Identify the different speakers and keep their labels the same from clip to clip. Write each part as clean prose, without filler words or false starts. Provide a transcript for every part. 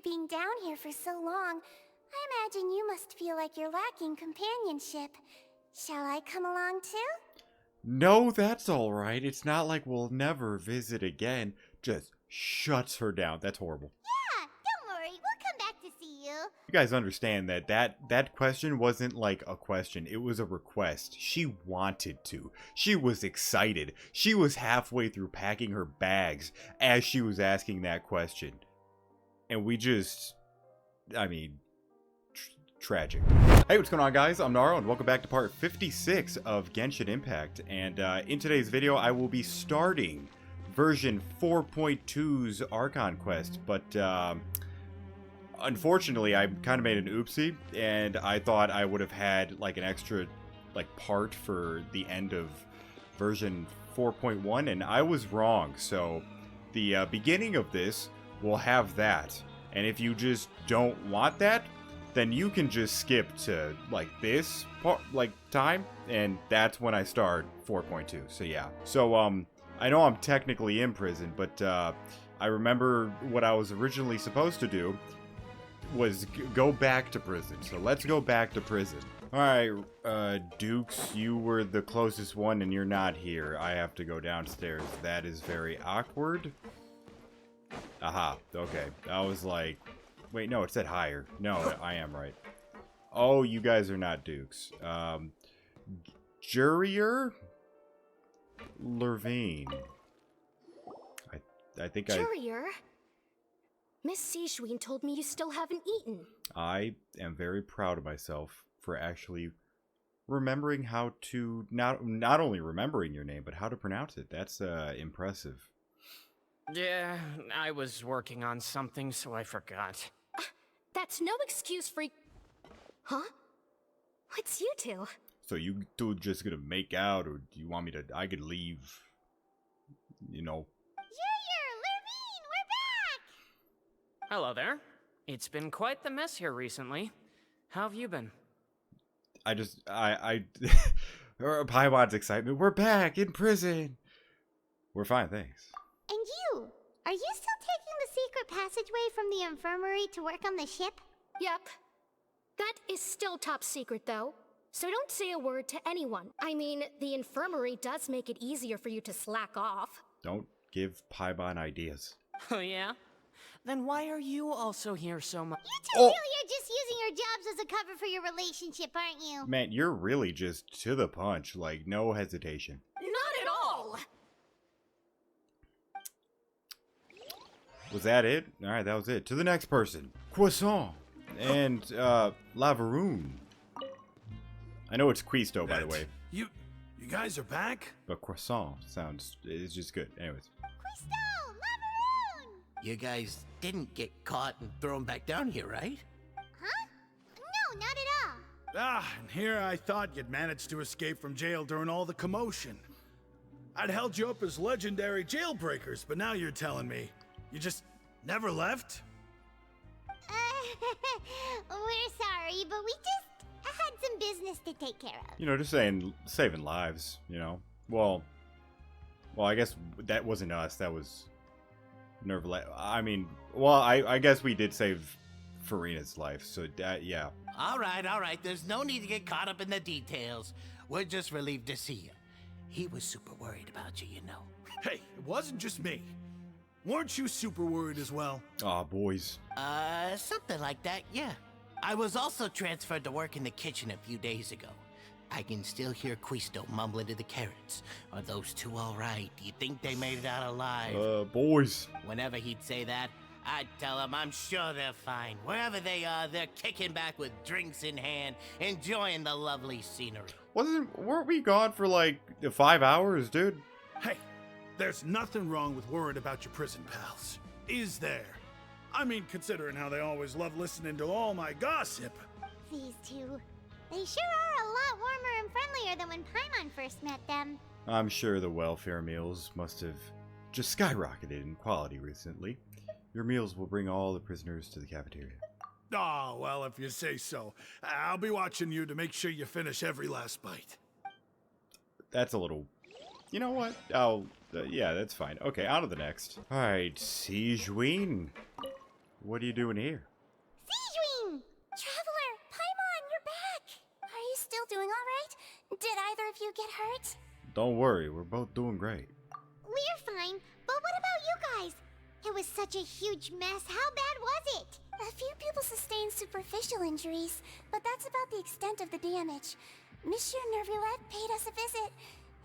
Speaker 1: being down here for so long, I imagine you must feel like you're lacking companionship. Shall I come along too?
Speaker 2: No, that's alright. It's not like we'll never visit again. Just shuts her down. That's horrible.
Speaker 1: Yeah, don't worry. We'll come back to see you.
Speaker 2: You guys understand that question wasn't like a question. It was a request. She wanted to. She was excited. She was halfway through packing her bags as she was asking that question. And we just... I mean... tragic. Hey, what's going on, guys? I'm Naro, and welcome back to part 56 of Genshin Impact. And in today's video, I will be starting version 4.2's Archon quest. But unfortunately, I kind of made an oopsie, and I thought I would have had like an extra part for the end of version 4.1, and I was wrong. So the beginning of this will have that, and if you just don't want that, then you can just skip to this part, time, and that's when I start 4.2. So yeah. So I know I'm technically in prison, but I remember what I was originally supposed to do was go back to prison. So let's go back to prison. All right, Dukes, you were the closest one, and you're not here. I have to go downstairs. That is very awkward. Aha. Okay. I was like. Wait, no, it said higher. No, I am right. Oh, you guys are not Dukes. Jurier? Lervain. I think
Speaker 3: Jurier? Miss Sijween told me you still haven't eaten.
Speaker 2: I am very proud of myself for actually remembering how to... Not only remembering your name, but how to pronounce it. That's impressive.
Speaker 4: Yeah, I was working on something, so I forgot.
Speaker 3: That's no excuse for... Huh? What's you two?
Speaker 2: So you two just gonna make out, or do you want me to... I could leave, you know.
Speaker 1: Junior, Lervine, we're back!
Speaker 4: Hello there. It's been quite the mess here recently. How have you been?
Speaker 2: Paimon's excitement. We're back in prison. We're fine, thanks.
Speaker 1: And you? Are you still taking the secret passageway from the infirmary to work on the ship?
Speaker 3: Yep. That is still top secret, though. So don't say a word to anyone. I mean, the infirmary does make it easier for you to slack off.
Speaker 2: Don't give Paimon ideas.
Speaker 4: Oh, yeah? Then why are you also here so much?
Speaker 1: You two really are just using your jobs as a cover for your relationship, aren't you?
Speaker 2: Man, you're really just to the punch, like no hesitation.
Speaker 3: Not at all!
Speaker 2: Was that it? Alright, that was it. To the next person. Croissant. And, Lavaroon. I know it's Quisto, by the way.
Speaker 5: You guys are back?
Speaker 2: But croissant it's just good. Anyways.
Speaker 1: Quisto! Lavaroon!
Speaker 6: You guys didn't get caught and thrown back down here, right?
Speaker 1: Huh? No, not at all.
Speaker 5: Ah, and here I thought you'd managed to escape from jail during all the commotion. I'd held you up as legendary jailbreakers, but now you're telling me you just never left?
Speaker 1: We're sorry, but we just had some business to take care of.
Speaker 2: You know, just saying, saving lives, you know. Well, I guess that wasn't us. That was I mean, well, I guess we did save Farina's life, so yeah.
Speaker 6: All right. There's no need to get caught up in the details. We're just relieved to see you. He was super worried about you, you know.
Speaker 5: Hey, it wasn't just me. Weren't you super worried as well?
Speaker 2: Aw, boys.
Speaker 6: Something like that, yeah. I was also transferred to work in the kitchen a few days ago. I can still hear Quisto mumbling to the carrots. Are those two all right? Do you think they made it out alive?
Speaker 2: Boys.
Speaker 6: Whenever he'd say that, I'd tell him I'm sure they're fine. Wherever they are, they're kicking back with drinks in hand, enjoying the lovely scenery.
Speaker 2: Weren't we gone for like 5 hours, dude?
Speaker 5: Hey, there's nothing wrong with worrying about your prison pals, is there? I mean, considering how they always love listening to all my gossip.
Speaker 1: These two. They sure are a lot warmer and friendlier than when Paimon first met them.
Speaker 2: I'm sure the welfare meals must have just skyrocketed in quality recently. Your meals will bring all the prisoners to the cafeteria.
Speaker 5: Oh, well, if you say so. I'll be watching you to make sure you finish every last bite.
Speaker 2: That's a little... You know what? Oh, yeah, that's fine. Okay, on to the next. Alright, Sijween. What are you doing here?
Speaker 1: Sejuin! Traveler, Paimon, you're back! Are you still doing alright? Did either of you get hurt?
Speaker 2: Don't worry, we're both doing great.
Speaker 7: We're fine, but what about you guys? It was such a huge mess. How bad was it?
Speaker 1: A few people sustained superficial injuries, but that's about the extent of the damage. Monsieur Nervulet paid us a visit.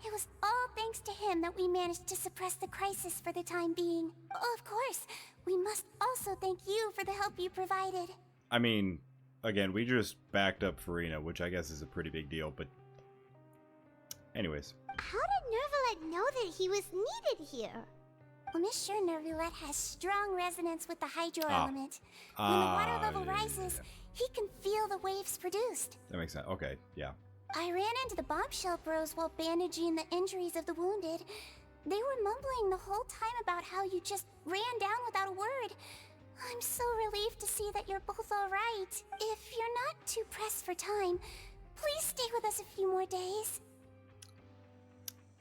Speaker 1: It was all thanks to him that we managed to suppress the crisis for the time being. Of course, we must also thank you for the help you provided.
Speaker 2: I mean, again, we just backed up Farina, which I guess is a pretty big deal, but... Anyways.
Speaker 7: How did Nervulet know that he was needed here?
Speaker 1: Well, Monsieur Nervulet has strong resonance with the hydro element. When the water level rises, he can feel the waves produced.
Speaker 2: That makes sense. Okay, yeah.
Speaker 1: I ran into the bombshell bros while bandaging the injuries of the wounded. They were mumbling the whole time about how you just ran down without a word. I'm so relieved to see that you're both alright. If you're not too pressed for time, please stay with us a few more days.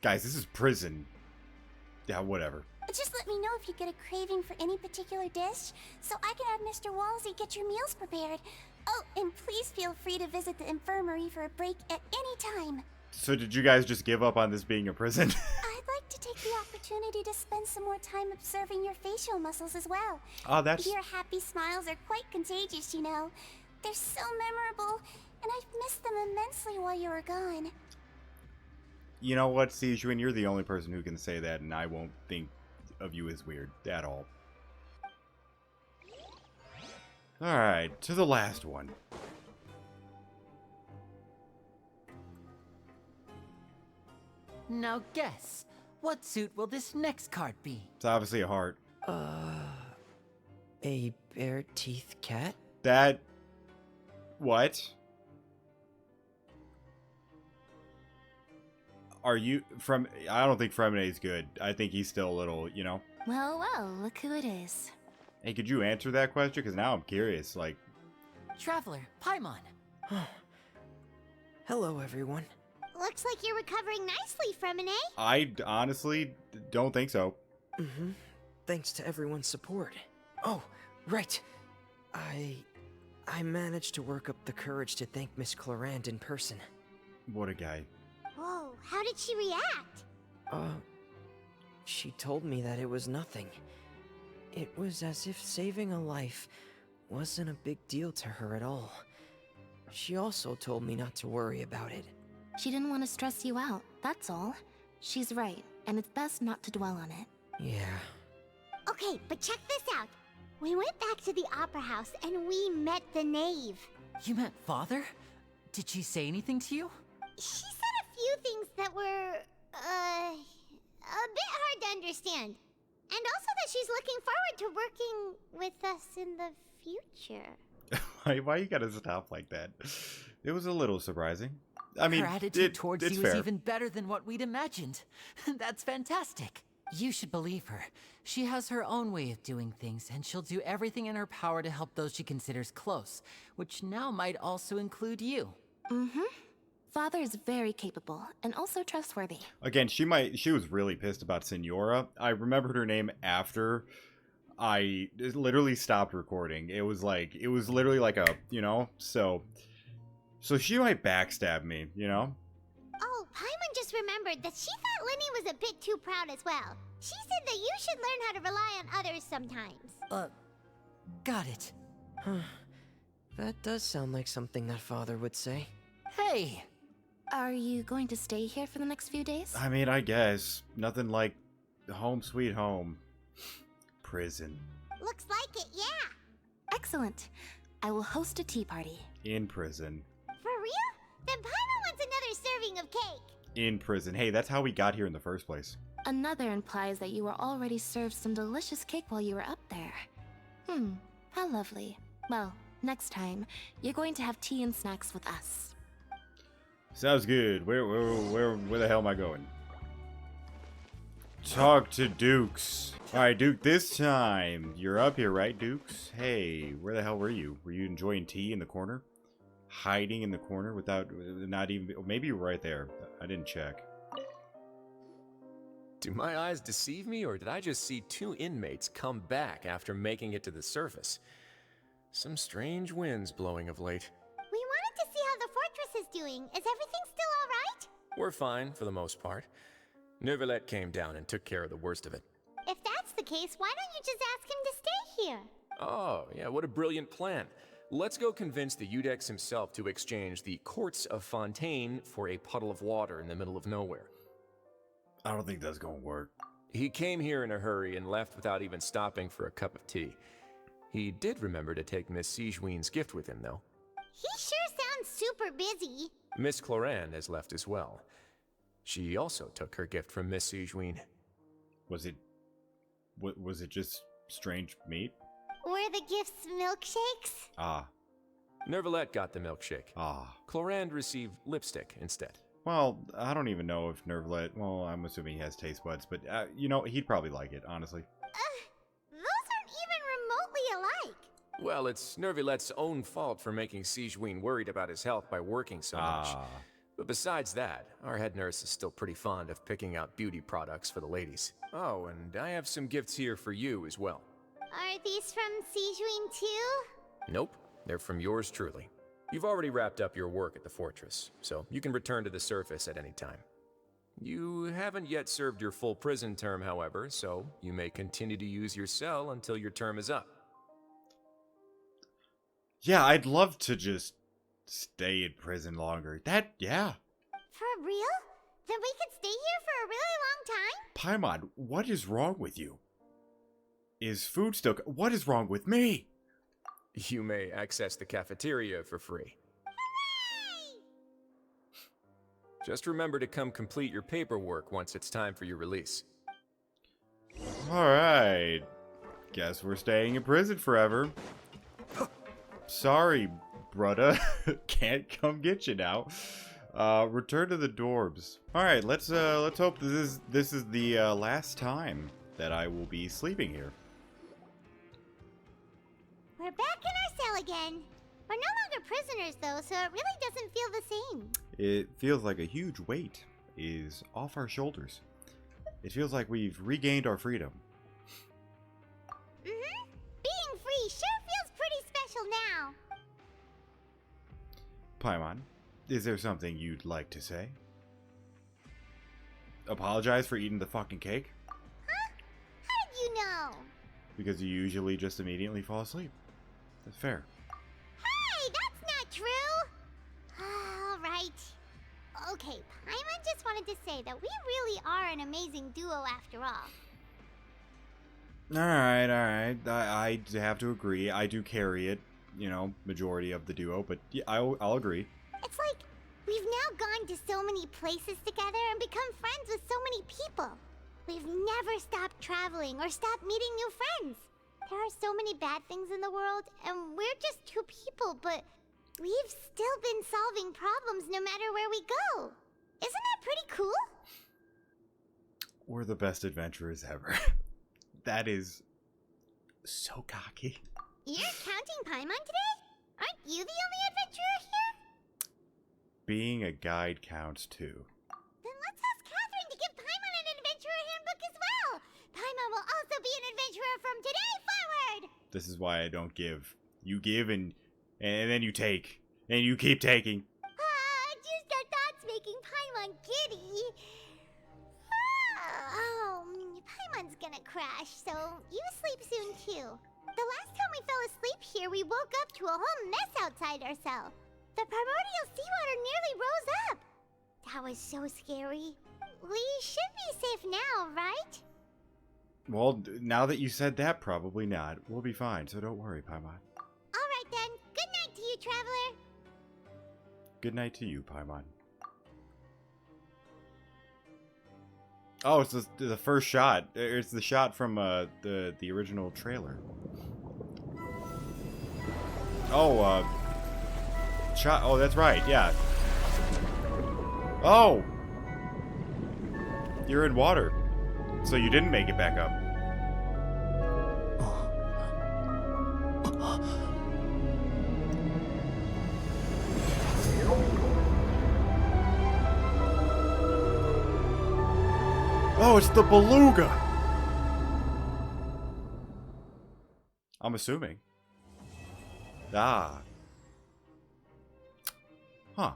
Speaker 2: Guys, this is prison. Yeah, whatever.
Speaker 1: Just let me know if you get a craving for any particular dish, so I can have Mr. Walsey get your meals prepared. Oh, and please feel free to visit the infirmary for a break at any time.
Speaker 2: So did you guys just give up on this being a prison?
Speaker 1: I'd like to take the opportunity to spend some more time observing your facial muscles as well.
Speaker 2: Oh, that's...
Speaker 1: Your happy smiles are quite contagious, you know. They're so memorable, and I've missed them immensely while you were gone.
Speaker 2: You know what, Sejuin, you're the only person who can say that, and I won't think of you as weird at all. Alright, to the last one.
Speaker 8: Now guess, what suit will this next card be?
Speaker 2: It's obviously a heart.
Speaker 9: A bare teeth cat?
Speaker 2: That... What? Are you... from... I don't think Fremene's good. I think he's still a little, you know?
Speaker 10: Well, well, look who it is.
Speaker 2: Hey, could you answer that question? Because now I'm curious, like...
Speaker 8: Traveler, Paimon.
Speaker 9: Hello, everyone.
Speaker 7: Looks like you're recovering nicely, Fremine.
Speaker 2: I honestly don't think so.
Speaker 9: Mm-hmm. Thanks to everyone's support. Oh, right. I managed to work up the courage to thank Miss Clarant in person.
Speaker 2: What a guy.
Speaker 7: Whoa, how did she react?
Speaker 9: She told me that it was nothing. It was as if saving a life wasn't a big deal to her at all. She also told me not to worry about it.
Speaker 10: She didn't want to stress you out, that's all. She's right, and it's best not to dwell on it.
Speaker 9: Yeah.
Speaker 7: Okay, but check this out. We went back to the opera house and we met the knave.
Speaker 8: You met Father? Did she say anything to you?
Speaker 7: She said a few things that were, a bit hard to understand. And also that she's looking forward to working with us in the future.
Speaker 2: Why you gotta stop like that? It was a little surprising. I mean,
Speaker 8: her attitude towards
Speaker 2: it's
Speaker 8: you
Speaker 2: fair.
Speaker 8: is even better than what we'd imagined. That's fantastic. You should believe her. She has her own way of doing things, and she'll do everything in her power to help those she considers close, which now might also include you.
Speaker 10: Mm-hmm. Father is very capable, and also trustworthy.
Speaker 2: Again, she was really pissed about Senora. I remembered her name after I literally stopped recording. It was literally like a, you know, so she might backstab me, you know?
Speaker 7: Oh, Paimon just remembered that she thought Linny was a bit too proud as well. She said that you should learn how to rely on others sometimes.
Speaker 8: Got it.
Speaker 9: That does sound like something that Father would say.
Speaker 8: Hey!
Speaker 10: Are you going to stay here for the next few days?
Speaker 2: I mean, I guess. Nothing like home sweet home. Prison.
Speaker 7: Looks like it, yeah.
Speaker 10: Excellent. I will host a tea party.
Speaker 2: In prison.
Speaker 7: For real? Then Paimon wants another serving of cake.
Speaker 2: In prison. Hey, that's how we got here in the first place.
Speaker 10: Another implies that you were already served some delicious cake while you were up there. How lovely. Well, next time, you're going to have tea and snacks with us.
Speaker 2: Sounds good. Where the hell am I going? Talk to Dukes. Alright, Duke, this time. You're up here, right, Dukes? Hey, where the hell were you? Were you enjoying tea in the corner? Hiding in the corner without, not even, maybe you were right there. I didn't check.
Speaker 11: Do my eyes deceive me, or did I just see 2 inmates come back after making it to the surface? Some strange winds blowing of late.
Speaker 7: We wanted to see how the fortress is doing. Is everything still alright?
Speaker 11: We're fine, for the most part. Neuvillette came down and took care of the worst of it.
Speaker 7: If that's the case, why don't you just ask him to stay here?
Speaker 11: Oh, yeah, what a brilliant plan. Let's go convince the Udex himself to exchange the courts of Fontaine for a puddle of water in the middle of nowhere.
Speaker 2: I don't think that's gonna work.
Speaker 11: He came here in a hurry and left without even stopping for a cup of tea. He did remember to take Miss Sigewinne's gift with him, though.
Speaker 7: He sure sounds super busy.
Speaker 11: Miss Cloran has left as well. She also took her gift from Miss Sigewinne.
Speaker 2: Was it just strange meat?
Speaker 7: Were the gifts milkshakes?
Speaker 2: Ah.
Speaker 11: Neuvillette got the milkshake.
Speaker 2: Ah.
Speaker 11: Cloran received lipstick instead.
Speaker 2: Well, I don't even know if Neuvillette... Well, I'm assuming he has taste buds, but, you know, he'd probably like it, honestly.
Speaker 7: Those aren't even remotely alike.
Speaker 11: Well, it's Neuvillette's own fault for making Sigewinne worried about his health by working so much. But besides that, our head nurse is still pretty fond of picking out beauty products for the ladies. Oh, and I have some gifts here for you as well.
Speaker 7: Are these from Sigewinne too?
Speaker 11: Nope, they're from yours truly. You've already wrapped up your work at the fortress, so you can return to the surface at any time. You haven't yet served your full prison term, however, so you may continue to use your cell until your term is up.
Speaker 2: Yeah, I'd love to just stay in prison longer. Yeah.
Speaker 7: For real? Then we could stay here for a really long time?
Speaker 2: Paimon, what is wrong with you? Is food still... What is wrong with me?
Speaker 11: You may access the cafeteria for free.
Speaker 7: Hooray!
Speaker 11: Just remember to come complete your paperwork once it's time for your release.
Speaker 2: Alright. Guess we're staying in prison forever. Sorry, brudda. Can't come get you now. Return to the dorms. Alright, let's hope this is the last time that I will be sleeping here.
Speaker 7: We're back in our cell again. We're no longer prisoners though, so it really doesn't feel the same.
Speaker 2: It feels like a huge weight is off our shoulders. It feels like we've regained our freedom.
Speaker 7: Being free sure feels pretty special now.
Speaker 2: Paimon, is there something you'd like to say? Apologize for eating the fucking cake?
Speaker 7: Huh? How did you know?
Speaker 2: Because you usually just immediately fall asleep. That's fair.
Speaker 7: Hey, that's not true! Alright. Okay, Paimon just wanted to say that we really are an amazing duo after all.
Speaker 2: Alright. I have to agree. I do carry it, you know, majority of the duo, but yeah, I'll agree.
Speaker 7: It's like we've now gone to so many places together and become friends with so many people. We've never stopped traveling or stopped meeting new friends. There are so many bad things in the world, and we're just 2 people, but we've still been solving problems no matter where we go. Isn't that pretty cool?
Speaker 2: We're the best adventurers ever. That is so cocky.
Speaker 7: You're counting Paimon today? Aren't you the only adventurer here?
Speaker 2: Being a guide counts too.
Speaker 7: Then let's ask Catherine to give Paimon an adventurer handbook as well. Paimon will also be an adventurer from today forward.
Speaker 2: This is why I don't give. You give and then you take. And you keep taking.
Speaker 7: Just our thoughts making Paimon giddy. Paimon's gonna crash, so you sleep soon too. The last time we fell asleep here, we woke up to a whole mess outside our cell. The primordial seawater nearly rose up. That was so scary. We should be safe now, right?
Speaker 2: Well, now that you said that, probably not. We'll be fine, so don't worry, Paimon.
Speaker 7: Alright then. Good night to you, traveler.
Speaker 2: Good night to you, Paimon. Oh, it's the first shot. It's the shot from the original trailer. Oh, shot. Oh, that's right. Yeah. Oh, you're in water, so you didn't make it back up. Oh, it's the beluga! I'm assuming. Ah. Huh.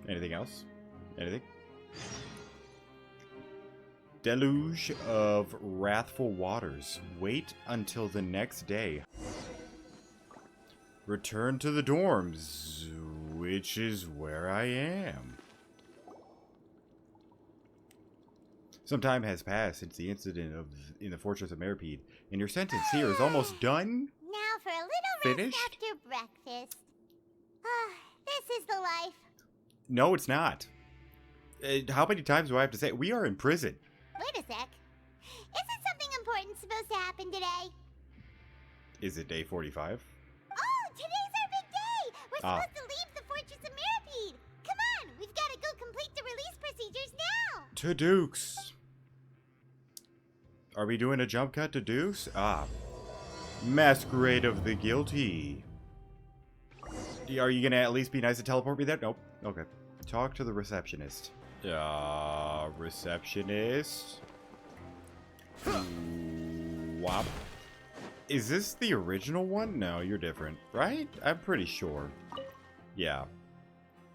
Speaker 2: Anything else? Anything? Deluge of wrathful waters. Wait until the next day. Return to the dorms, which is where I am. Some time has passed since the incident in the Fortress of Meripede, and your sentence here is almost done.
Speaker 7: Now for a little
Speaker 2: Finished?
Speaker 7: rest after breakfast. This is the life.
Speaker 2: No, it's not. How many times do I have to say it? We are in prison?
Speaker 7: Wait a sec. Isn't something important supposed to happen today?
Speaker 2: Is it day 45?
Speaker 7: Oh, today's our big day! We're supposed to leave the Fortress of Meripede! Come on, we've got to go complete the release procedures now!
Speaker 2: To Dukes. Are we doing a jump cut to Dukes? Ah. Masquerade of the Guilty. Are you going to at least be nice and teleport me there? Nope. Okay. Talk to the receptionist. Receptionist? Wop. Is this the original one? No, you're different, right? I'm pretty sure. Yeah.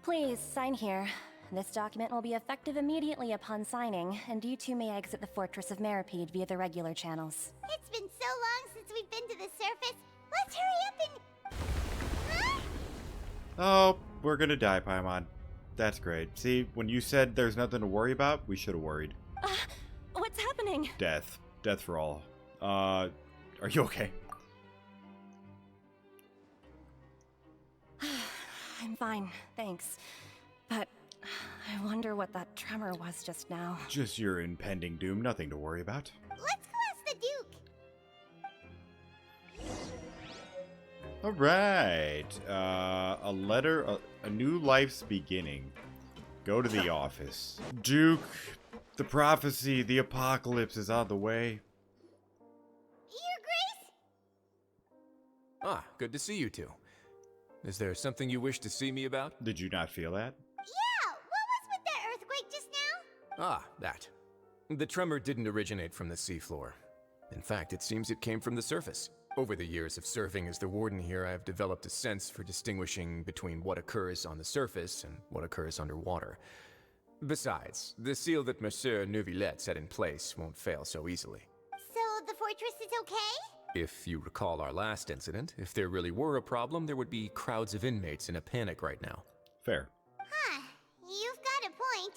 Speaker 12: Please, sign here. This document will be effective immediately upon signing, and you two may exit the Fortress of Meripede via the regular channels.
Speaker 7: It's been so long since we've been to the surface. Let's hurry up and... Huh?
Speaker 2: Oh, we're gonna die, Paimon. That's great. See, when you said there's nothing to worry about, we should have worried.
Speaker 12: What's happening?
Speaker 2: Death. Death for all. Are you okay?
Speaker 12: I'm fine, thanks. But I wonder what that tremor was just now.
Speaker 2: Just your impending doom, nothing to worry about.
Speaker 7: Let's go ask the Duke.
Speaker 2: Alright. A letter, a new life's beginning. Go to the office. Duke, the prophecy, the apocalypse is on the way.
Speaker 7: Your Grace?
Speaker 11: Ah, good to see you two. Is there something you wish to see me about?
Speaker 2: Did you not feel that?
Speaker 7: Yeah, what was with that earthquake just now?
Speaker 11: Ah, that. The tremor didn't originate from the seafloor. In fact, it seems it came from the surface. Over the years of serving as the warden here, I have developed a sense for distinguishing between what occurs on the surface and what occurs underwater. Besides, the seal that Monsieur Neuvillette set in place won't fail so easily.
Speaker 7: So the fortress is okay?
Speaker 11: If you recall our last incident, if there really were a problem, there would be crowds of inmates in a panic right now.
Speaker 2: Fair.
Speaker 7: Huh, you've got a point.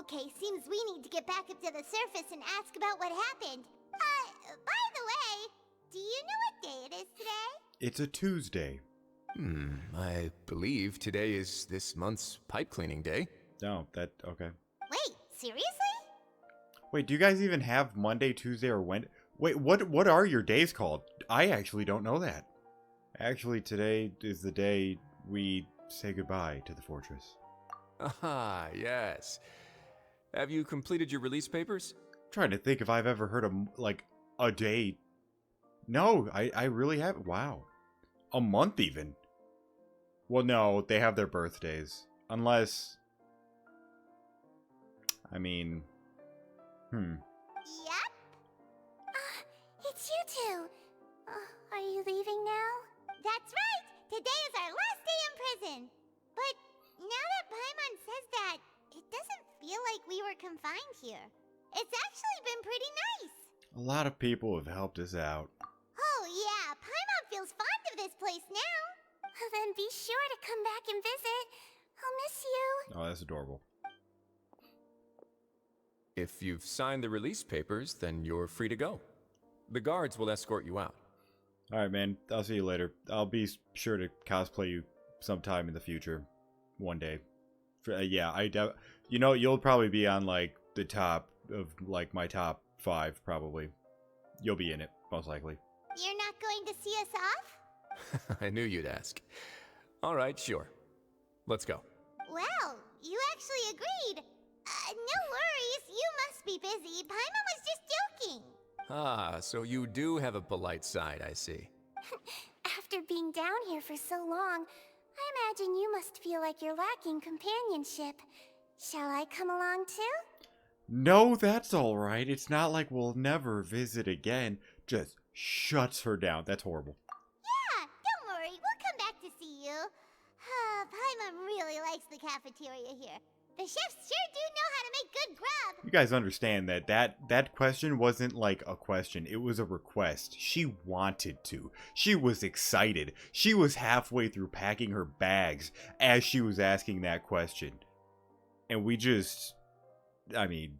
Speaker 7: Okay, seems we need to get back up to the surface and ask about what happened. By the way, do you know what day it is today?
Speaker 2: It's a Tuesday.
Speaker 11: I believe today is this month's pipe cleaning day.
Speaker 2: No, okay.
Speaker 7: Wait, seriously?
Speaker 2: Wait, do you guys even have Monday, Tuesday, or Wednesday? Wait, what are your days called? I actually don't know that. Actually, today is the day we say goodbye to the fortress.
Speaker 11: Ah, yes. Have you completed your release papers?
Speaker 2: I'm trying to think if I've ever heard of, like, a day. No, I really haven't. Wow. A month, even. Well, no, they have their birthdays. Unless... I mean...
Speaker 7: Yep.
Speaker 1: It's you two. Are you leaving now?
Speaker 7: That's right. Today is our last day in prison. But now that Paimon says that, it doesn't feel like we were confined here. It's actually been pretty nice.
Speaker 2: A lot of people have helped us out.
Speaker 7: Oh yeah, Paimon feels fond of this place now.
Speaker 1: Then be sure to come back and visit. I'll miss you.
Speaker 2: Oh, that's adorable.
Speaker 11: If you've signed the release papers, then you're free to go. The guards will escort you out.
Speaker 2: Alright, man. I'll see you later. I'll be sure to cosplay you sometime in the future. One day. Yeah, you'll probably be on, like, the top of, like, my top 5, probably. You'll be in it, most likely.
Speaker 7: You're not going to see us off?
Speaker 11: I knew you'd ask. All right, sure. Let's go.
Speaker 7: Well, you actually agreed. No worries, you must be busy. Paimon was just joking.
Speaker 11: Ah, so you do have a polite side, I see.
Speaker 1: After being down here for so long, I imagine you must feel like you're lacking companionship. Shall I come along too?
Speaker 2: No, that's alright. It's not like we'll never visit again. Just shuts her down. That's horrible.
Speaker 7: Yeah, don't worry. We'll come back to see you. Paimon really likes the cafeteria here. The chefs sure do know how to make good grub.
Speaker 2: You guys understand that question wasn't like a question. It was a request. She wanted to. She was excited. She was halfway through packing her bags as she was asking that question. And we just... I mean...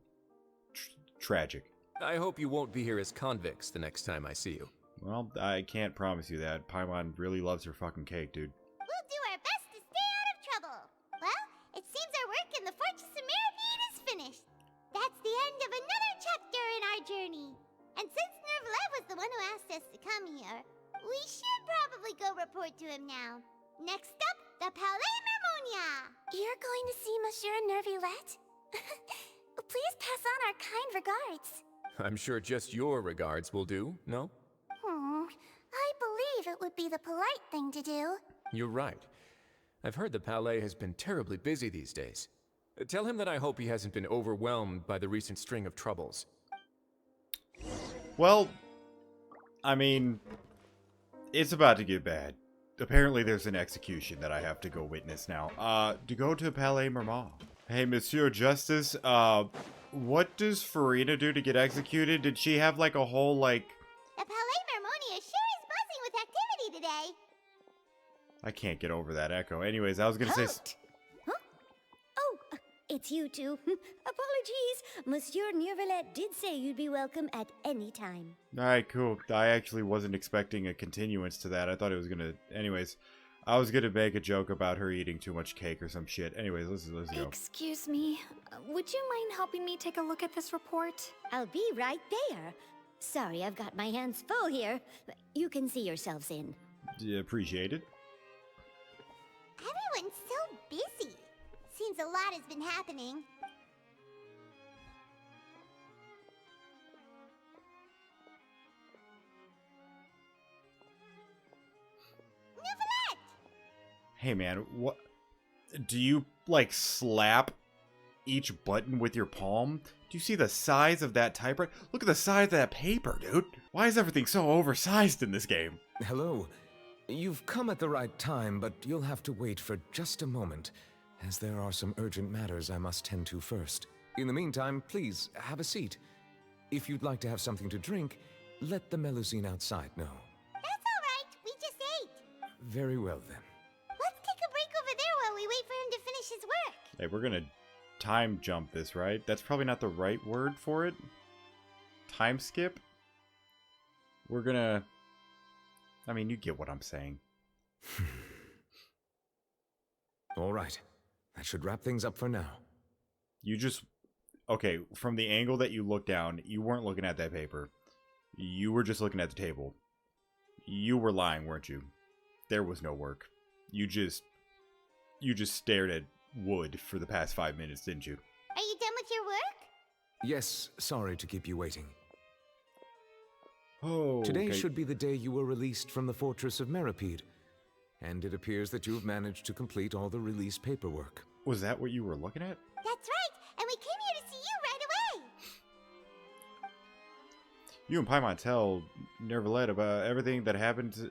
Speaker 2: tragic.
Speaker 11: I hope you won't be here as convicts the next time I see you.
Speaker 2: Well, I can't promise you that. Paimon really loves her fucking cake, dude.
Speaker 7: We'll do our best to stay out of trouble. Well, it seems our work in the Fortress of Mirapede is finished. That's the end of another chapter in our journey. And since Nervalet was the one who asked us to come here, we should probably go report to him now. Next up, the Palais Mermonia.
Speaker 1: You're going to see Monsieur Nervilette? Please pass on our kind regards.
Speaker 11: I'm sure just your regards will do, no?
Speaker 1: I believe it would be the polite thing to do.
Speaker 11: You're right. I've heard the Palais has been terribly busy these days. Tell him that I hope he hasn't been overwhelmed by the recent string of troubles.
Speaker 2: Well, I mean, it's about to get bad. Apparently there's an execution that I have to go witness now. To go to Palais Mermonia. Hey, Monsieur Justice, what does Farina do to get executed? Did she have like a whole like...
Speaker 7: The Palais Mermonia sure is buzzing with activity today.
Speaker 2: I can't get over that echo. Anyways, I was gonna say...
Speaker 13: Huh? Oh, it's you two. Apologies. Monsieur Nervalet did say you'd be welcome at any time.
Speaker 2: Alright, cool. I actually wasn't expecting a continuance to that. I thought it was gonna... Anyways, I was gonna make a joke about her eating too much cake or some shit. Anyways, let's go.
Speaker 10: Excuse me. Would you mind helping me take a look at this report?
Speaker 13: I'll be right there. Sorry, I've got my hands full here. You can see yourselves in.
Speaker 2: Appreciated.
Speaker 7: Everyone's so busy. Seems a lot has been happening.
Speaker 2: Hey man, what? Do you, like, slap each button with your palm? Do you see the size of that typewriter? Look at the size of that paper, dude. Why is everything so oversized in this game?
Speaker 14: Hello. You've come at the right time, but you'll have to wait for just a moment, as there are some urgent matters I must tend to first. In the meantime, please, have a seat. If you'd like to have something to drink, let the Melusine outside know.
Speaker 7: That's all right. We just ate.
Speaker 14: Very well, then.
Speaker 7: Let's take a break over there while we wait for him to finish his work.
Speaker 2: Hey, we're gonna time jump this, right? That's probably not the right word for it. Time skip? We're gonna... I mean, you get what I'm saying.
Speaker 14: All right. That should wrap things up for now.
Speaker 2: You just... Okay, from the angle that you looked down, you weren't looking at that paper. You were just looking at the table. You were lying, weren't you? There was no work. You just stared at wood for the past 5 minutes, didn't you?
Speaker 7: Are you done with your work?
Speaker 14: Yes, sorry to keep you waiting.
Speaker 2: Oh,
Speaker 14: Today
Speaker 2: okay.
Speaker 14: should be the day you were released from the Fortress of Mirapede, and it appears that you have managed to complete all the release paperwork.
Speaker 2: Was that what you were looking at?
Speaker 7: That's right, and we came here to see you right away.
Speaker 2: You and Paimon tell Nervalet about everything that happened to...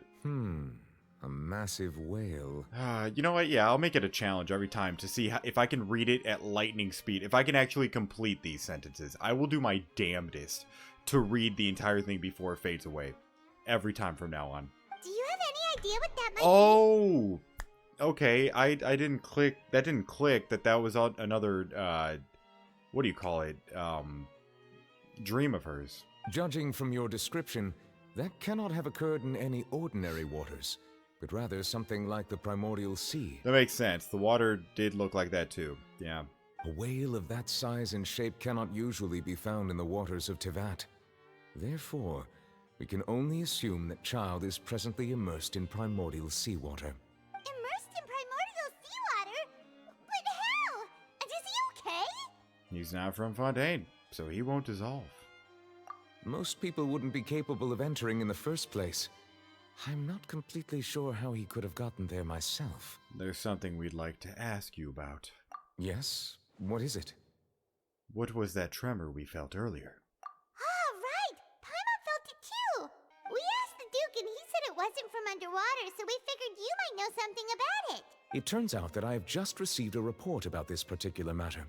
Speaker 14: A massive whale.
Speaker 2: You know what? Yeah, I'll make it a challenge every time to see if I can read it at lightning speed. If I can actually complete these sentences. I will do my damnedest to read the entire thing before it fades away. Every time from now on.
Speaker 7: Do you have any idea what that might
Speaker 2: Oh! Okay, I didn't click... That didn't click that was another, what do you call it? Dream of hers.
Speaker 14: Judging from your description, that cannot have occurred in any ordinary waters, but rather something like the primordial sea.
Speaker 2: That makes sense. The water did look like that too. Yeah.
Speaker 14: A whale of that size and shape cannot usually be found in the waters of Tevat. Therefore, we can only assume that Child is presently immersed in primordial seawater.
Speaker 7: Immersed in primordial seawater? But how? And is he okay?
Speaker 2: He's not from Fontaine, so he won't dissolve.
Speaker 14: Most people wouldn't be capable of entering in the first place. I'm not completely sure how he could have gotten there myself.
Speaker 2: There's something we'd like to ask you about.
Speaker 14: Yes? What is it?
Speaker 2: What was that tremor we felt earlier?
Speaker 7: Ah, right! Paimon felt it too! We asked the Duke and he said it wasn't from underwater, so we figured you might know something about it.
Speaker 14: It turns out that I have just received a report about this particular matter.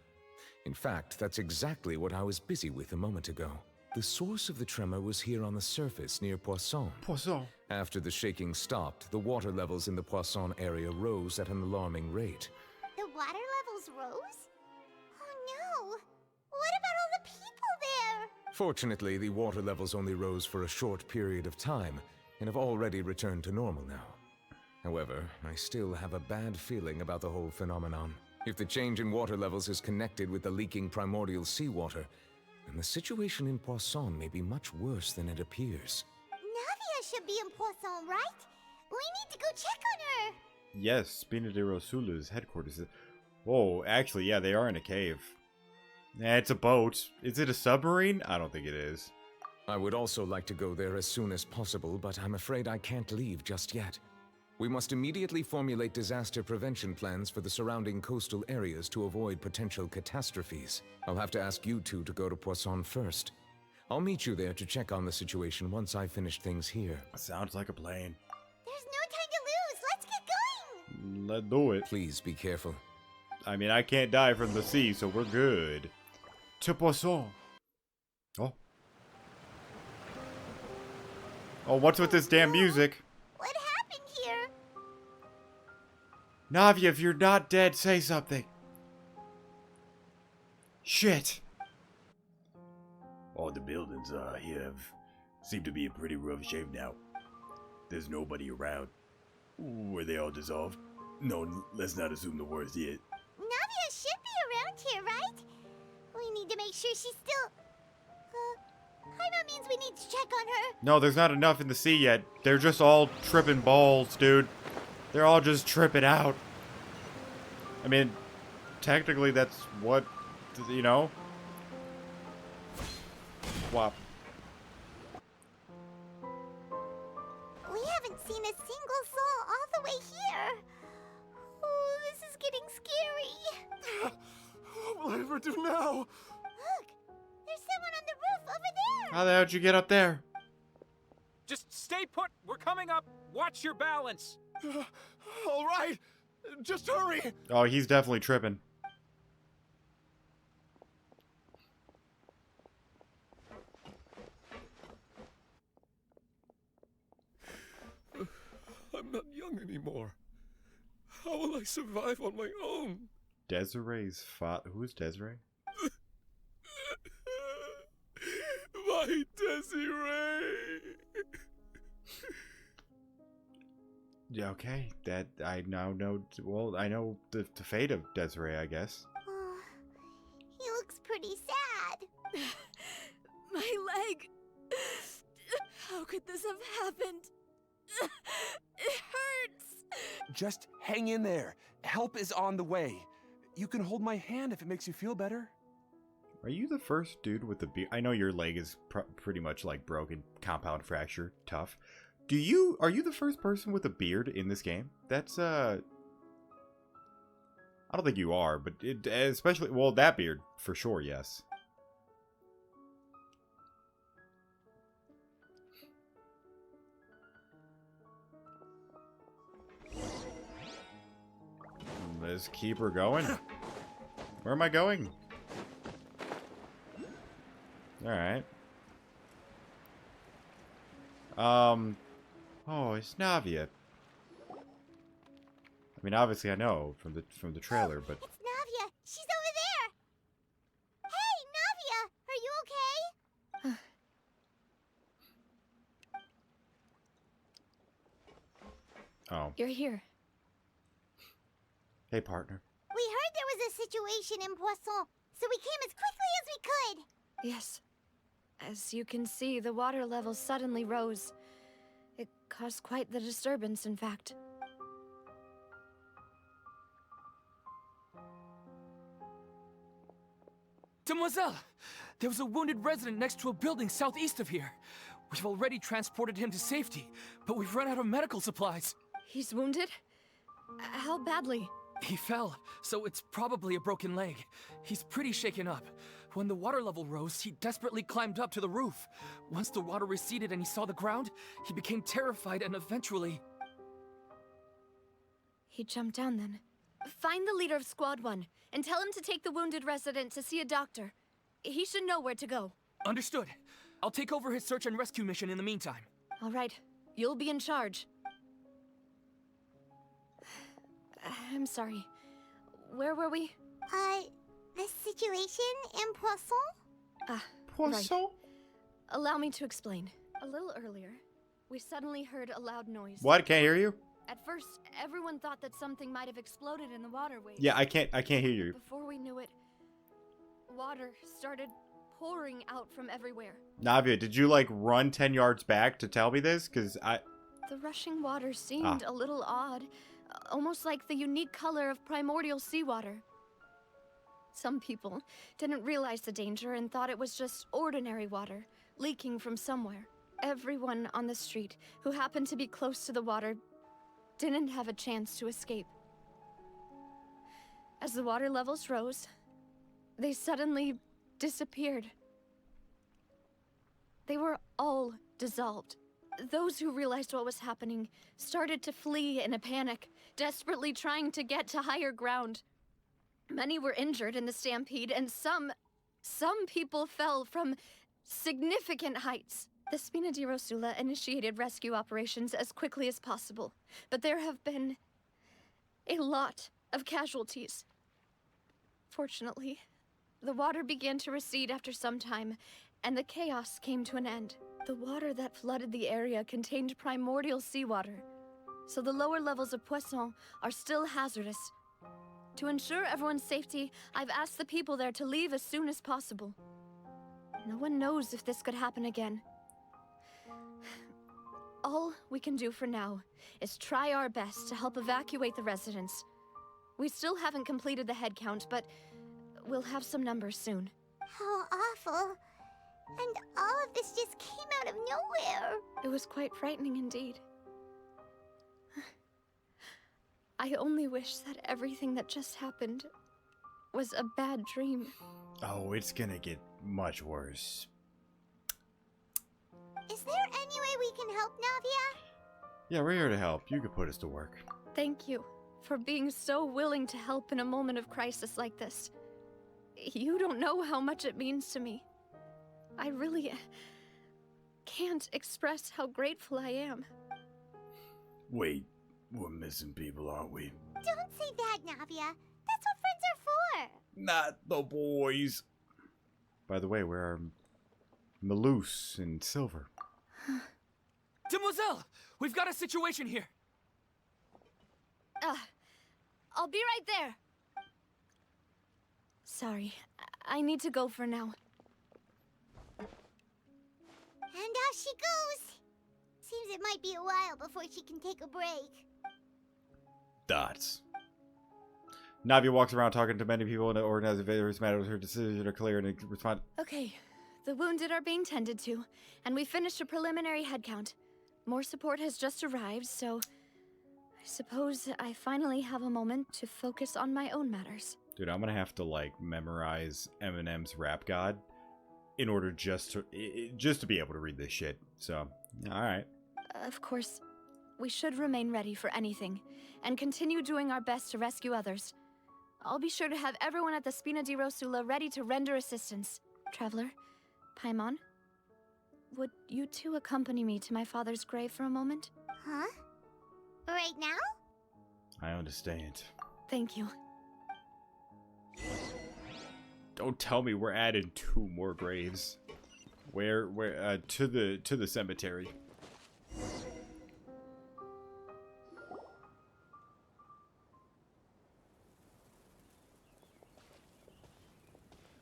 Speaker 14: In fact, that's exactly what I was busy with a moment ago. The source of the tremor was here on the surface near Poisson.
Speaker 2: Poisson.
Speaker 14: After the shaking stopped, the water levels in the Poisson area rose at an alarming rate.
Speaker 7: The water levels rose? Oh no! What about all the people there?
Speaker 14: Fortunately, the water levels only rose for a short period of time and have already returned to normal now. However, I still have a bad feeling about the whole phenomenon. If the change in water levels is connected with the leaking primordial seawater, then the situation in Poisson may be much worse than it appears.
Speaker 7: Navia should be in Poisson, right? We need to go check on her!
Speaker 2: Yes, Spina de Rosula's headquarters. Whoa, actually, yeah, they are in a cave. It's a boat. Is it a submarine? I don't think it is.
Speaker 14: I would also like to go there as soon as possible, but I'm afraid I can't leave just yet. We must immediately formulate disaster prevention plans for the surrounding coastal areas to avoid potential catastrophes. I'll have to ask you two to go to Poisson first. I'll meet you there to check on the situation once I finish things here.
Speaker 2: Sounds like a plan.
Speaker 7: There's no time to lose! Let's get going!
Speaker 2: Let's do it.
Speaker 14: Please be careful.
Speaker 2: I mean, I can't die from the sea, so we're good. To Poisson. Oh. Oh, what's with this damn music?
Speaker 7: What happened here?
Speaker 2: Navia, if you're not dead, say something. Shit.
Speaker 15: All the buildings here seem to be in pretty rough shape now. There's nobody around. Were they all dissolved? No, let's not assume the worst yet.
Speaker 7: Navia should be around here, right? We need to make sure she's still... Paimon means we need to check on her.
Speaker 2: No, there's not enough in the sea yet. They're just all tripping balls, dude. They're all just tripping out. I mean, technically that's what, you know? Wop.
Speaker 7: We haven't seen a single soul all the way here. Oh, this is getting scary.
Speaker 15: What will I ever do now?
Speaker 7: Look, there's someone on the roof over there.
Speaker 2: How the hell did you get up there?
Speaker 16: Just stay put. We're coming up. Watch your balance.
Speaker 15: All right, just hurry.
Speaker 2: Oh, he's definitely tripping.
Speaker 15: I'm not young anymore. How will I survive on my own?
Speaker 2: Desiree's father. Who is Desiree?
Speaker 15: My Desiree.
Speaker 2: Yeah, okay. That I now know. Well, I know the fate of Desiree, I guess.
Speaker 7: Oh, he looks pretty sad.
Speaker 17: My leg. How could this have happened? It hurts.
Speaker 18: Just hang in there. Help is on the way. You can hold my hand if it makes you feel better.
Speaker 2: Are you the first dude with the beard? I know your leg is pretty much like broken, compound fracture, tough. Are you the first person with a beard in this game? That's I don't think you are, but especially, well, that beard for sure, yes. Let's keep her going. Where am I going? Alright. Oh, it's Navia. I mean, obviously I know from the trailer, but...
Speaker 7: It's Navia. She's over there. Hey, Navia, are you okay?
Speaker 2: Oh.
Speaker 10: You're here.
Speaker 2: Hey, partner.
Speaker 7: We heard there was a situation in Poisson, so we came as quickly as we could.
Speaker 10: Yes. As you can see, the water level suddenly rose. It caused quite the disturbance, in fact.
Speaker 16: Demoiselle! There was a wounded resident next to a building southeast of here. We've already transported him to safety, but we've run out of medical supplies.
Speaker 10: He's wounded? How badly?
Speaker 16: He fell, so it's probably a broken leg. He's pretty shaken up, When the water level rose, he desperately climbed up to the roof. Once the water receded and he saw the ground, he became terrified and eventually...
Speaker 10: He jumped down then. Find the leader of Squad 1 and tell him to take the wounded resident to see a doctor. He should know where to go.
Speaker 16: Understood. I'll take over his search and rescue mission in the meantime.
Speaker 10: All right. You'll be in charge. I'm sorry. Where were we?
Speaker 7: The situation in Poisson?
Speaker 2: Poisson?
Speaker 10: Right. Allow me to explain. A little earlier, we suddenly heard a loud noise.
Speaker 2: What? Can't hear you?
Speaker 10: At first, everyone thought that something might have exploded in the waterways.
Speaker 2: Yeah, I can't hear you.
Speaker 10: Before we knew it, water started pouring out from everywhere.
Speaker 2: Navia, did you like run 10 yards back to tell me this? Because
Speaker 10: The rushing water seemed a little odd, almost like the unique color of primordial seawater. Some people didn't realize the danger and thought it was just ordinary water leaking from somewhere. Everyone on the street who happened to be close to the water didn't have a chance to escape. As the water levels rose, they suddenly disappeared. They were all dissolved. Those who realized what was happening started to flee in a panic, desperately trying to get to higher ground. Many were injured in the stampede, and some people fell from significant heights. The Spina di Rosula initiated rescue operations as quickly as possible, but there have been a lot of casualties. Fortunately, the water began to recede after some time, and the chaos came to an end. The water that flooded the area contained primordial seawater, so the lower levels of Poisson are still hazardous. To ensure everyone's safety, I've asked the people there to leave as soon as possible. No one knows if this could happen again. All we can do for now is try our best to help evacuate the residents. We still haven't completed the head count, but we'll have some numbers soon.
Speaker 7: How awful. And all of this just came out of nowhere.
Speaker 10: It was quite frightening indeed. I only wish that everything that just happened was a bad dream.
Speaker 2: Oh, it's gonna get much worse.
Speaker 7: Is there any way we can help, Navia?
Speaker 2: Yeah, we're here to help. You can put us to work.
Speaker 10: Thank you for being so willing to help in a moment of crisis like this. You don't know how much it means to me. I really can't express how grateful I am.
Speaker 15: Wait, we're missing people, aren't we?
Speaker 7: Don't say that, Navia. That's what friends are for.
Speaker 15: Not the boys.
Speaker 2: By the way, where are Malus and Silver?
Speaker 16: Demoiselle, we've got a situation here.
Speaker 10: I'll be right there. Sorry, I need to go for now.
Speaker 7: And off she goes. Seems it might be a while before she can take a break.
Speaker 15: Dots.
Speaker 2: Navia walks around talking to many people and organizing various matters. Her decisions are clear and respond.
Speaker 10: Okay, the wounded are being tended to, and we finished a preliminary head count. More support has just arrived, so I suppose I finally have a moment to focus on my own matters.
Speaker 2: Dude, I'm gonna have to like memorize Eminem's Rap God in order just to be able to read this shit. So, all right.
Speaker 10: Of course, we should remain ready for anything and continue doing our best to rescue others. I'll be sure to have everyone at the Spina di Rosula ready to render assistance. Traveler, Paimon, would you two accompany me to my father's grave for a moment?
Speaker 7: Huh? Right now?
Speaker 2: I understand.
Speaker 10: Thank you.
Speaker 2: Don't tell me we're adding 2 more graves. Where to the cemetery.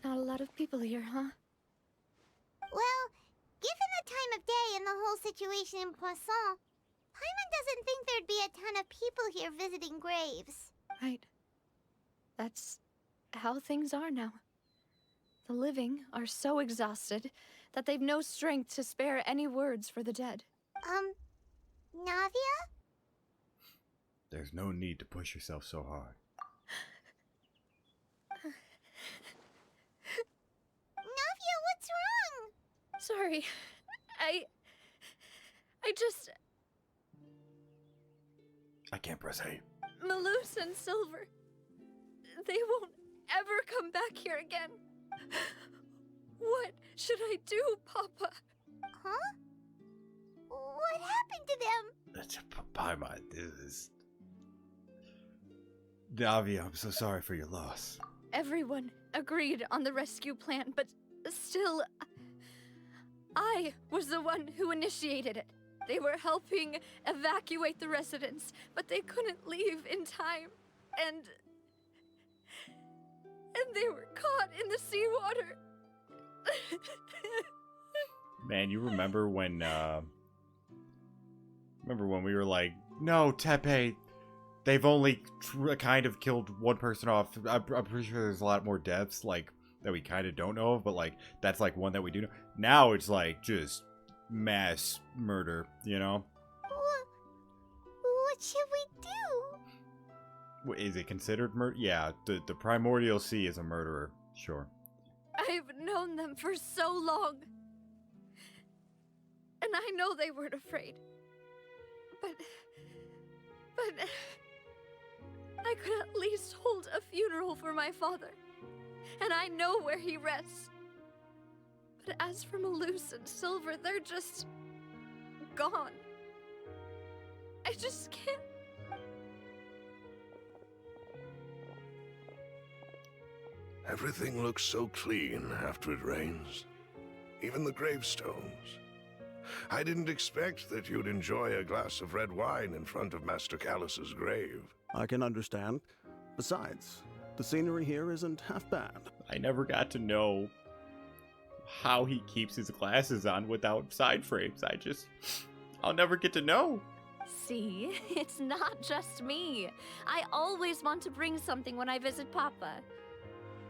Speaker 10: Not a lot of people here, huh?
Speaker 7: Well, given the time of day and the whole situation in Poisson, Paimon doesn't think there'd be a ton of people here visiting graves.
Speaker 10: Right. That's how things are now. The living are so exhausted that they've no strength to spare any words for the dead.
Speaker 7: Navia?
Speaker 2: There's no need to push yourself so hard.
Speaker 10: sorry. I just...
Speaker 15: I can't press A.
Speaker 10: Malus and Silver, they won't ever come back here again. What should I do, Papa?
Speaker 7: Huh? What happened to them?
Speaker 15: That's Paimon. This is... Navi, I'm so sorry for your loss.
Speaker 10: Everyone agreed on the rescue plan, but still, I was the one who initiated it. They were helping evacuate the residents, but they couldn't leave in time. And they were caught in the seawater.
Speaker 2: Man, you remember when we were like, no, Tepe, they've only kind of killed one person off. I'm pretty sure there's a lot more deaths, like, that we kind of don't know of, but, like, that's, like, one that we do know. Now it's, like, just mass murder, you know?
Speaker 7: What should we do?
Speaker 2: Is it considered murder? Yeah, the Primordial Sea is a murderer, sure.
Speaker 10: I've known them for so long. And I know they weren't afraid. But I could at least hold a funeral for my father. And I know where he rests. But as for Malus and Silver, they're just gone. I just can't.
Speaker 19: Everything looks so clean after it rains. Even the gravestones. I didn't expect that you'd enjoy a glass of red wine in front of Master Callus's grave.
Speaker 20: I can understand. Besides, the scenery here isn't half bad.
Speaker 2: I never got to know how he keeps his glasses on without side frames. I'll never get to know.
Speaker 10: See, it's not just me. I always want to bring something when I visit Papa.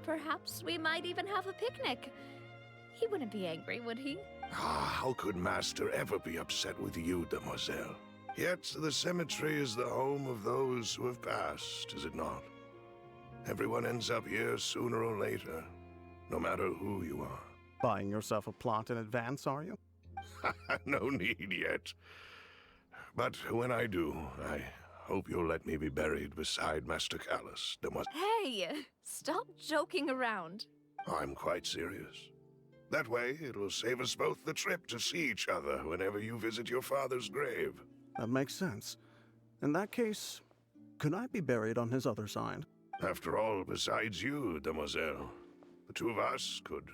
Speaker 10: Perhaps we might even have a picnic. He wouldn't be angry, would he?
Speaker 19: How could Master ever be upset with you, Demoiselle? Yet the cemetery is the home of those who have passed, is it not? Everyone ends up here sooner or later, no matter who you are.
Speaker 20: Buying yourself a plot in advance, are you?
Speaker 19: No need yet. But when I do, I hope you'll let me be buried beside Master Callus, Demoiselle.
Speaker 10: Hey, stop joking around.
Speaker 19: I'm quite serious. That way, it'll save us both the trip to see each other whenever you visit your father's grave.
Speaker 20: That makes sense. In that case, could I be buried on his other side?
Speaker 19: After all, besides you, Demoiselle, the two of us could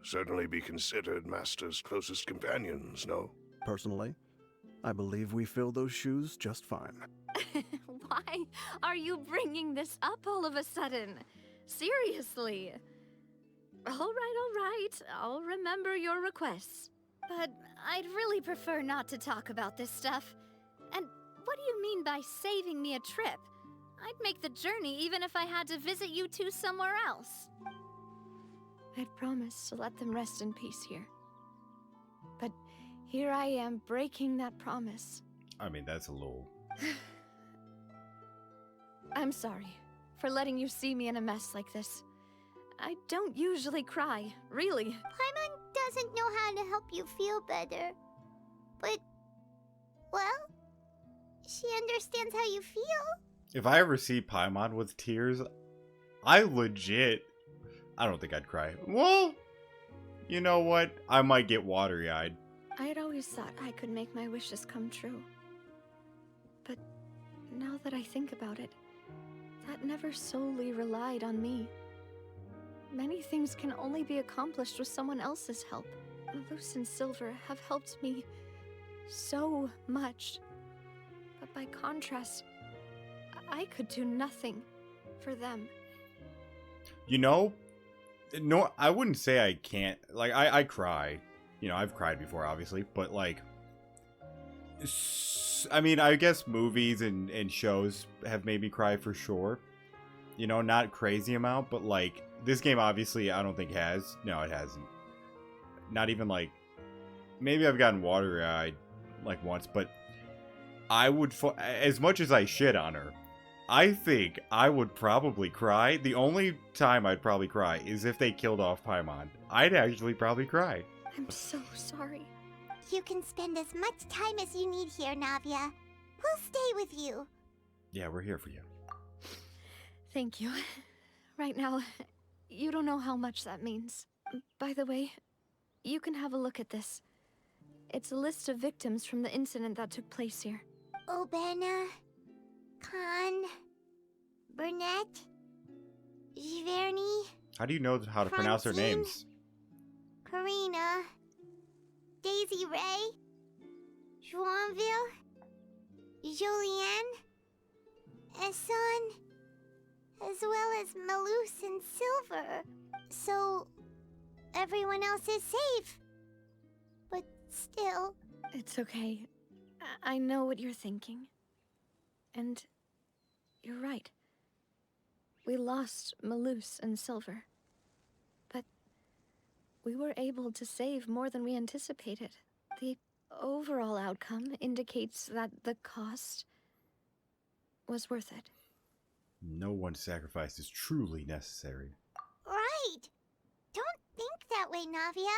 Speaker 19: certainly be considered Master's closest companions, no?
Speaker 20: Personally, I believe we fill those shoes just fine.
Speaker 10: Why are you bringing this up all of a sudden? Seriously. All right. I'll remember your requests. But I'd really prefer not to talk about this stuff. And what do you mean by saving me a trip? I'd make the journey even if I had to visit you two somewhere else. I'd promised to let them rest in peace here. But here I am breaking that promise.
Speaker 2: I mean, that's a little...
Speaker 10: I'm sorry for letting you see me in a mess like this. I don't usually cry, really.
Speaker 7: Paimon doesn't know how to help you feel better. But, well, she understands how you feel.
Speaker 2: If I ever see Paimon with tears, I don't think I'd cry. Well, you know what? I might get watery-eyed.
Speaker 10: I'd always thought I could make my wishes come true. But now that I think about it, that never solely relied on me. Many things can only be accomplished with someone else's help. Malus and Silver have helped me so much. But by contrast, I could do nothing for them.
Speaker 2: You know, no, I wouldn't say I can't. Like, I cry. You know, I've cried before, obviously. But, like, I mean, I guess movies and shows have made me cry for sure. You know, not crazy amount, but, like, this game obviously I don't think has. No, it hasn't. Not even, like, maybe I've gotten watery-eyed, like, once, but I would, as much as I shit on her, I think I would probably cry. The only time I'd probably cry is if they killed off Paimon. I'd actually probably cry.
Speaker 10: I'm so sorry.
Speaker 7: You can spend as much time as you need here, Navia. We'll stay with you.
Speaker 2: Yeah, we're here for you.
Speaker 10: Thank you. Right now, you don't know how much that means. By the way, you can have a look at this. It's a list of victims from the incident that took place here.
Speaker 7: Obena, Khan, Burnett, Giverny,
Speaker 2: How do you know how to pronounce their
Speaker 7: Francine,
Speaker 2: names?
Speaker 7: Karina, Daisy Ray, Joinville, Jolienne, Esson, as well as Malus and Silver. So, everyone else is safe. But still...
Speaker 10: It's okay. I know what you're thinking. And you're right. We lost Malus and Silver. But we were able to save more than we anticipated. The overall outcome indicates that the cost was worth it.
Speaker 2: No one's sacrifice is truly necessary.
Speaker 7: Right! Don't think that way, Navia.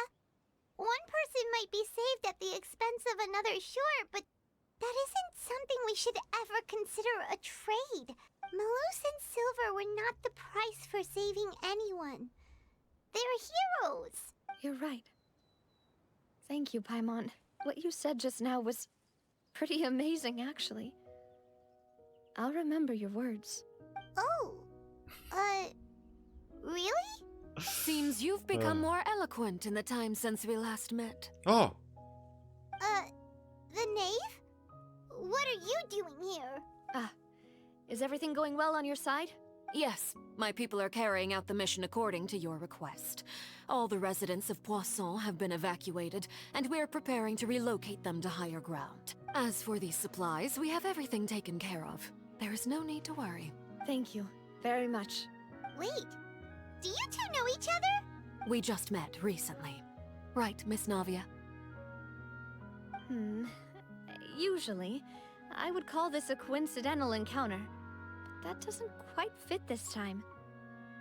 Speaker 7: One person might be saved at the expense of another, sure, but that isn't something we should ever consider a trade. Malus and Silver were not the price for saving anyone. They're heroes.
Speaker 10: You're right. Thank you, Paimon. What you said just now was pretty amazing, actually. I'll remember your words.
Speaker 7: Oh, really?
Speaker 21: Seems you've become more eloquent in the time since we last met.
Speaker 2: Oh.
Speaker 7: The knave? What are you doing here?
Speaker 10: Ah, is everything going well on your side?
Speaker 21: Yes, my people are carrying out the mission according to your request. All the residents of Poisson have been evacuated, and we're preparing to relocate them to higher ground. As for these supplies, we have everything taken care of. There is no need to worry.
Speaker 10: Thank you very much.
Speaker 7: Wait, do you two know each other?
Speaker 21: We just met recently. Right, Miss Navia?
Speaker 10: Usually, I would call this a coincidental encounter. But that doesn't quite fit this time.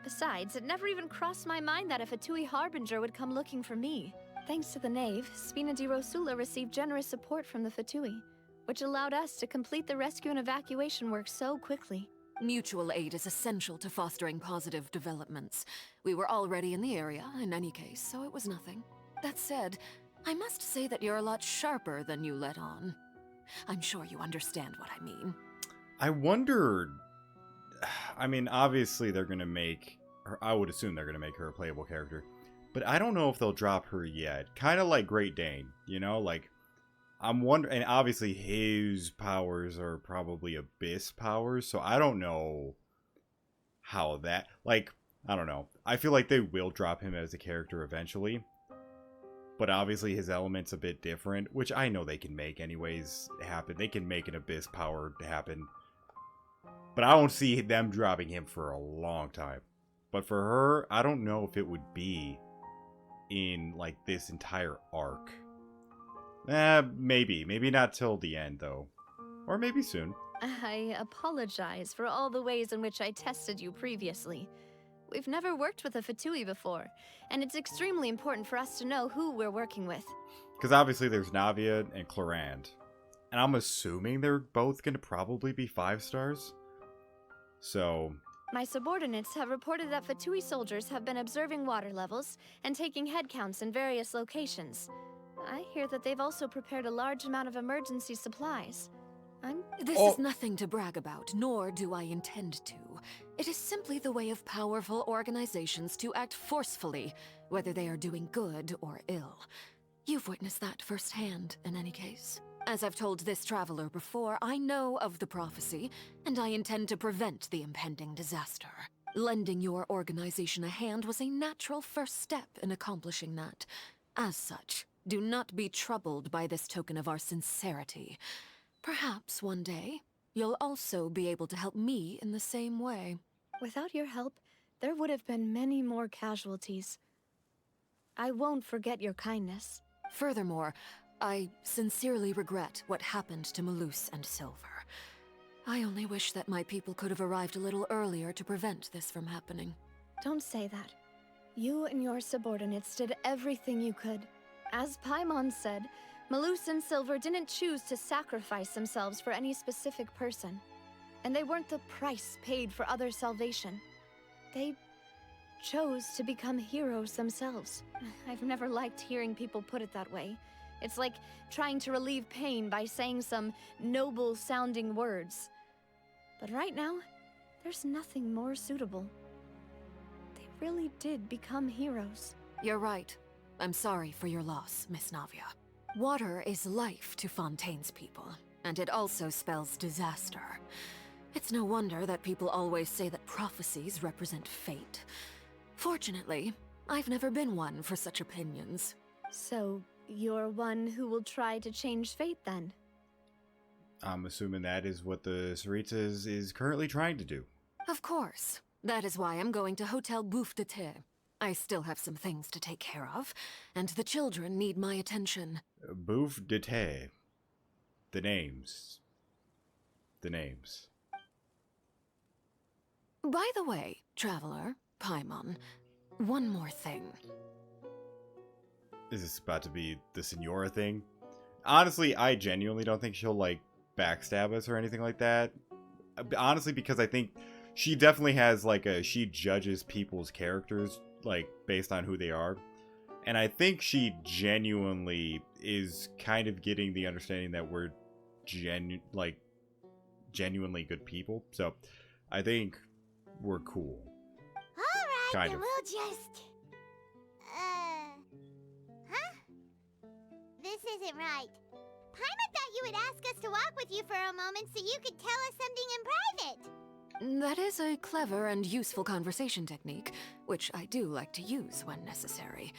Speaker 10: Besides, it never even crossed my mind that a Fatui Harbinger would come looking for me. Thanks to the Knave, Spina di Rosula received generous support from the Fatui, which allowed us to complete the rescue and evacuation work so quickly.
Speaker 21: Mutual aid is essential to fostering positive developments. We were already in the area, in any case, so it was nothing. That said, I must say that you're a lot sharper than you let on. I'm sure you understand what I mean.
Speaker 2: I wondered... I mean, obviously they're gonna make... Or I would assume they're gonna make her a playable character. But I don't know if they'll drop her yet. Kind of like Great Dane, you know? Like, I'm wondering... And obviously his powers are probably Abyss powers, so I don't know how that... Like, I don't know. I feel like they will drop him as a character eventually. But obviously his element's a bit different, which I know they can make anyways happen. They can make an Abyss power happen. But I don't see them dropping him for a long time. But for her, I don't know if it would be in, like, this entire arc. Maybe. Maybe not till the end, though. Or maybe soon.
Speaker 10: I apologize for all the ways in which I tested you previously. We've never worked with a Fatui before, and it's extremely important for us to know who we're working with.
Speaker 2: Because obviously there's Navia and Clarand. And I'm assuming they're both going to probably be 5 stars. So...
Speaker 10: My subordinates have reported that Fatui soldiers have been observing water levels and taking head counts in various locations. I hear that they've also prepared a large amount of emergency supplies.
Speaker 21: This is nothing to brag about, nor do I intend to. It is simply the way of powerful organizations to act forcefully, whether they are doing good or ill. You've witnessed that firsthand, in any case. As I've told this traveler before, I know of the prophecy, and I intend to prevent the impending disaster. Lending your organization a hand was a natural first step in accomplishing that. As such, do not be troubled by this token of our sincerity. Perhaps one day, you'll also be able to help me in the same way.
Speaker 10: Without your help, there would have been many more casualties. I won't forget your kindness.
Speaker 21: Furthermore, I sincerely regret what happened to Malus and Silver. I only wish that my people could have arrived a little earlier to prevent this from happening.
Speaker 10: Don't say that. You and your subordinates did everything you could. As Paimon said, Malus and Silver didn't choose to sacrifice themselves for any specific person. And they weren't the price paid for others' salvation. They chose to become heroes themselves. I've never liked hearing people put it that way. It's like trying to relieve pain by saying some noble-sounding words. But right now, there's nothing more suitable. They really did become heroes.
Speaker 21: You're right. I'm sorry for your loss, Miss Navia. Water is life to Fontaine's people, and it also spells disaster. It's no wonder that people always say that prophecies represent fate. Fortunately, I've never been one for such opinions.
Speaker 10: So, you're one who will try to change fate then?
Speaker 2: I'm assuming that is what the Saritza is currently trying to do.
Speaker 21: Of course. That is why I'm going to Hotel Bouffe de Thé. I still have some things to take care of, and the children need my attention.
Speaker 2: Bouffe de Thé. The names. The names.
Speaker 21: By the way, Traveler, Paimon, one more thing.
Speaker 2: Is this about to be the Senora thing? Honestly, I genuinely don't think she'll, like, backstab us or anything like that. Honestly, because I think she definitely has, like, she judges people's characters, like, based on who they are. And I think she genuinely is kind of getting the understanding that we're genuinely good people. So, I think we're cool.
Speaker 7: Alright,
Speaker 2: Kind
Speaker 7: then
Speaker 2: of.
Speaker 7: we'll just... Huh? This isn't right. Paimon thought you would ask us to walk with you for a moment so you could tell us something in private.
Speaker 21: That is a clever and useful conversation technique, which I do like to use when necessary.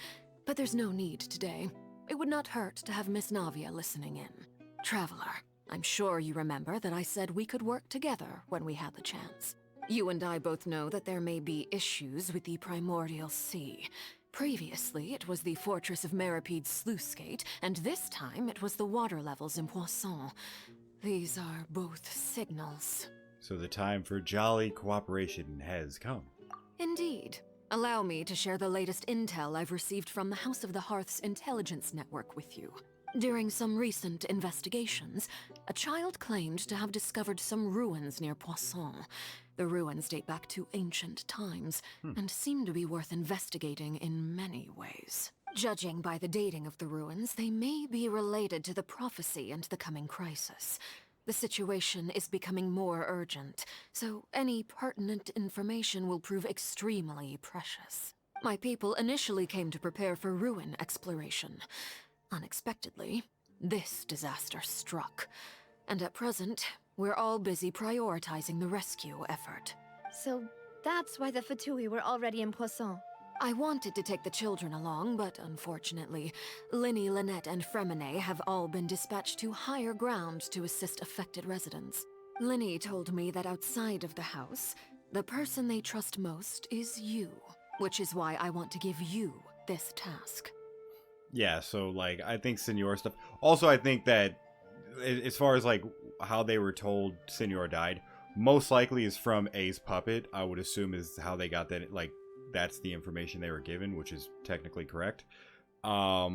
Speaker 21: But there's no need today. It would not hurt to have Miss Navia listening in. Traveler, I'm sure you remember that I said we could work together when we had the chance. You and I both know that there may be issues with the Primordial Sea. Previously, it was the Fortress of Meripede's sluice gate, and this time it was the water levels in Poisson. These are both signals.
Speaker 2: So the time for jolly cooperation has come.
Speaker 21: Indeed. Allow me to share the latest intel I've received from the House of the Hearth's intelligence network with you. During some recent investigations, a child claimed to have discovered some ruins near Poisson. The ruins date back to ancient times, and seem to be worth investigating in many ways. Judging by the dating of the ruins, they may be related to the prophecy and the coming crisis. The situation is becoming more urgent, so any pertinent information will prove extremely precious. My people initially came to prepare for ruin exploration. Unexpectedly, this disaster struck, and at present, we're all busy prioritizing the rescue effort.
Speaker 10: So that's why the Fatui were already in Poisson.
Speaker 21: I wanted to take the children along, but unfortunately, Linny, Lynette, and Fremine have all been dispatched to higher ground to assist affected residents. Linny told me that outside of the house, the person they trust most is you, which is why I want to give you this task.
Speaker 2: Yeah, so, like, I think Senor stuff... Also, I think that, as far as, like, how they were told Senor died, most likely is from A's puppet, I would assume is how they got that, like, that's the information they were given, which is technically correct. Are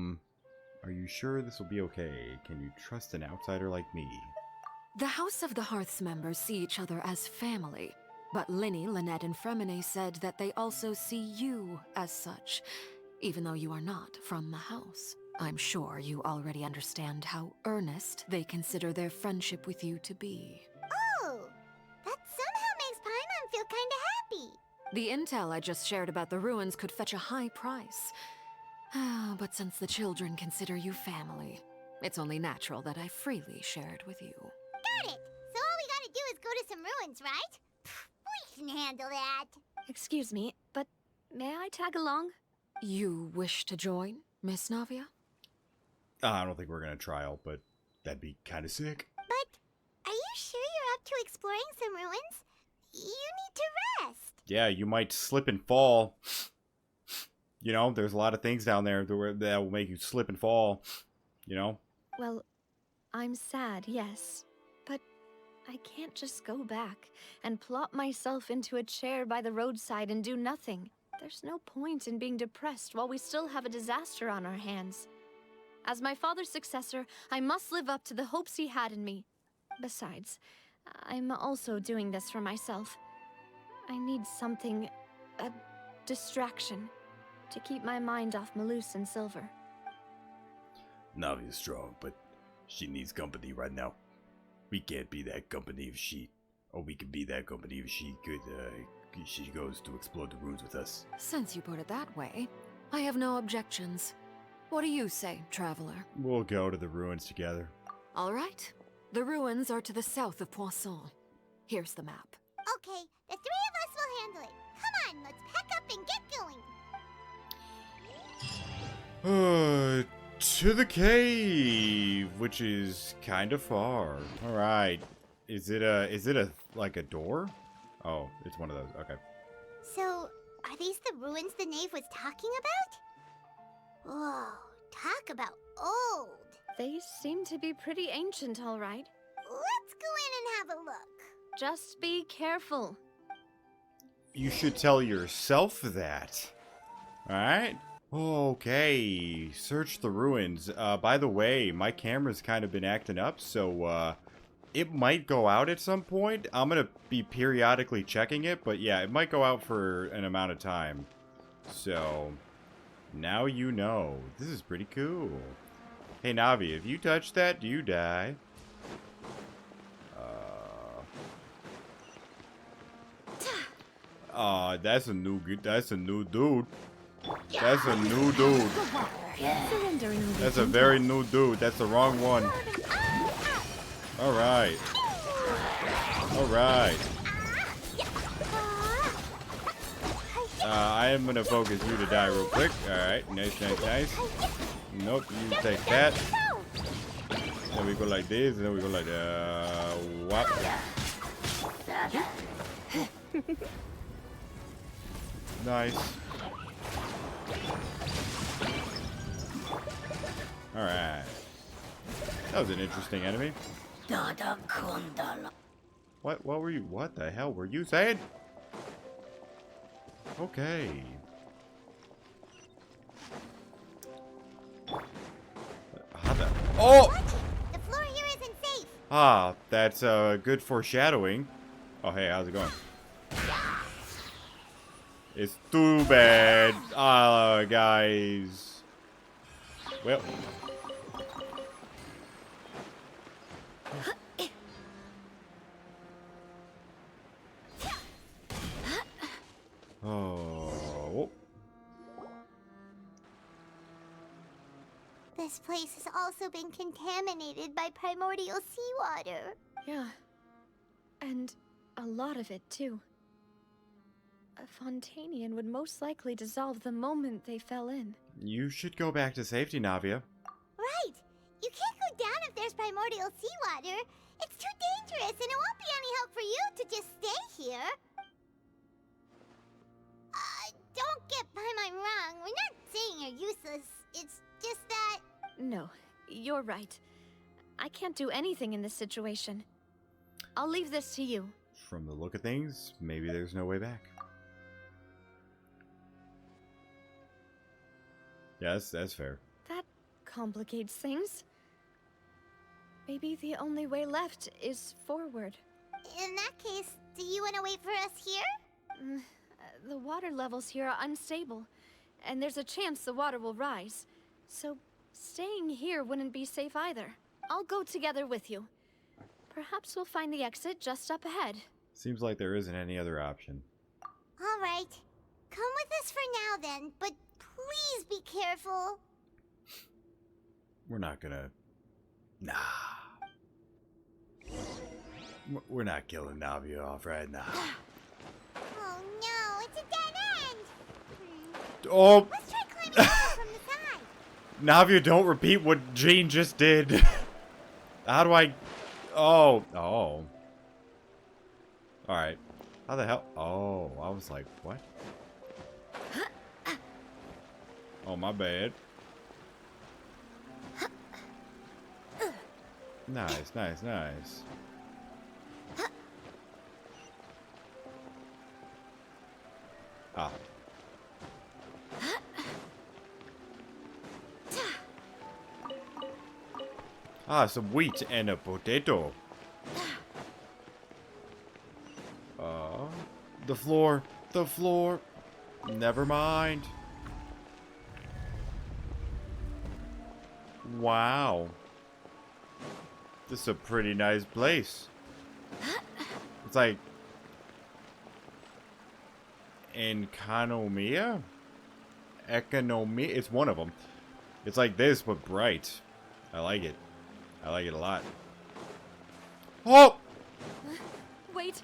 Speaker 2: you sure this will be okay? Can you trust an outsider like me?
Speaker 21: The House of the Hearth's members see each other as family, but Linny, Lynette, and Fremine said that they also see you as such, even though you are not from the house. I'm sure you already understand how earnest they consider their friendship with you to be.
Speaker 7: Oh, that somehow makes Paimon feel kinda happy.
Speaker 21: The intel I just shared about the ruins could fetch a high price. But since the children consider you family, it's only natural that I freely share it with you.
Speaker 7: Got it! So all we gotta do is go to some ruins, right? We can handle that.
Speaker 10: Excuse me, but may I tag along?
Speaker 21: You wish to join, Miss Navia?
Speaker 2: I don't think we're gonna trial, but that'd be kind of sick.
Speaker 7: But are you sure you're up to exploring some ruins? You need to rest.
Speaker 2: Yeah, you might slip and fall. You know, there's a lot of things down there that will make you slip and fall. You know?
Speaker 10: Well, I'm sad, yes. But I can't just go back and plop myself into a chair by the roadside and do nothing. There's no point in being depressed while we still have a disaster on our hands. As my father's successor, I must live up to the hopes he had in me. Besides, I'm also doing this for myself. I need something, a distraction, to keep my mind off Malus and Silver.
Speaker 15: Navi's strong, but she needs company right now. We can't be that company if she... Or we could be that company if she could, she goes to explore the ruins with us.
Speaker 21: Since you put it that way, I have no objections. What do you say, traveler?
Speaker 2: We'll go to the ruins together.
Speaker 21: All right. The ruins are to the south of Poisson. Here's the map.
Speaker 7: Okay, the three of us will handle it. Come on, let's pack up and get going.
Speaker 2: To the cave, which is kind of far. All right. Is it like a door? Oh, it's one of those. Okay.
Speaker 7: So, are these the ruins the knave was talking about? Whoa, talk about old.
Speaker 10: They seem to be pretty ancient, all right.
Speaker 7: Let's go in and have a look.
Speaker 10: Just be careful.
Speaker 2: You should tell yourself that. All right. Okay. Search the ruins. By the way, my camera's kind of been acting up, so it might go out at some point. I'm gonna be periodically checking it, but yeah, it might go out for an amount of time. So now you know. This is pretty cool. Hey Navi, if you touch that, you die. That's a new dude. That's a new dude. That's a very new dude. That's the wrong one. Alright. Alright. I am gonna focus you to die real quick. Alright, nice, nice, nice. Nope, you take that. Then we go like this, and then we go like whop. Nice. Alright. That was an interesting enemy. What were you? What the hell were you saying? Okay. How the... Oh!
Speaker 7: The floor here isn't safe.
Speaker 2: Ah, that's good foreshadowing. Oh, hey, how's it going? It's too bad, guys. Well. Oh.
Speaker 7: This place has also been contaminated by primordial seawater.
Speaker 10: Yeah. And a lot of it, too. A Fontainian would most likely dissolve the moment they fell in.
Speaker 2: You should go back to safety, Navia.
Speaker 7: Right! You can't go down if there's primordial seawater. It's too dangerous, and it won't be any help for you to just stay here. Don't get by my wrong. We're not saying you're useless. It's just that...
Speaker 10: No, you're right. I can't do anything in this situation. I'll leave this to you.
Speaker 2: From the look of things, maybe there's no way back. Yes, that's fair.
Speaker 10: That complicates things. Maybe the only way left is forward.
Speaker 7: In that case, do you want to wait for us here?
Speaker 10: The water levels here are unstable, and there's a chance the water will rise. So, staying here wouldn't be safe either. I'll go together with you. Perhaps we'll find the exit just up ahead.
Speaker 2: Seems like there isn't any other option.
Speaker 7: All right. Come with us for now then, but please be careful.
Speaker 2: We're not gonna... Nah. We're not killing Navia off right now.
Speaker 7: Oh no, it's a dead end.
Speaker 2: Oh!
Speaker 7: Let's try climbing down from the side.
Speaker 2: Navia, don't repeat what Jean just did. How do I... Oh. Oh. Alright. How the hell... Oh, I was like, what? Oh, my bad. Nice, nice, nice. Ah. Ah, some wheat and a potato. The floor. The floor. Never mind. Wow. This is a pretty nice place. It's like Economia? Economia? It's one of them. It's like this, but bright. I like it. I like it a lot. Oh!
Speaker 17: Wait,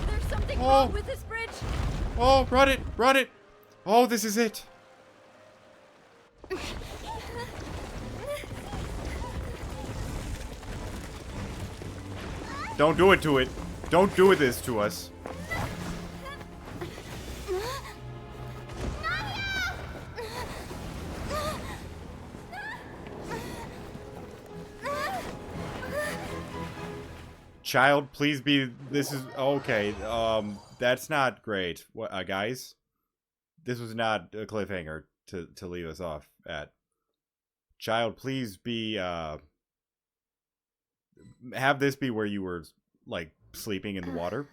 Speaker 17: there's something wrong with this bridge.
Speaker 2: Oh, run it! Run it! Oh, this is it. Don't do it to it. Don't do this to us. Child, please be. This is okay. That's not great. What, guys? This was not a cliffhanger to leave us off at. Child, please be. Have this be where you were like sleeping in the water.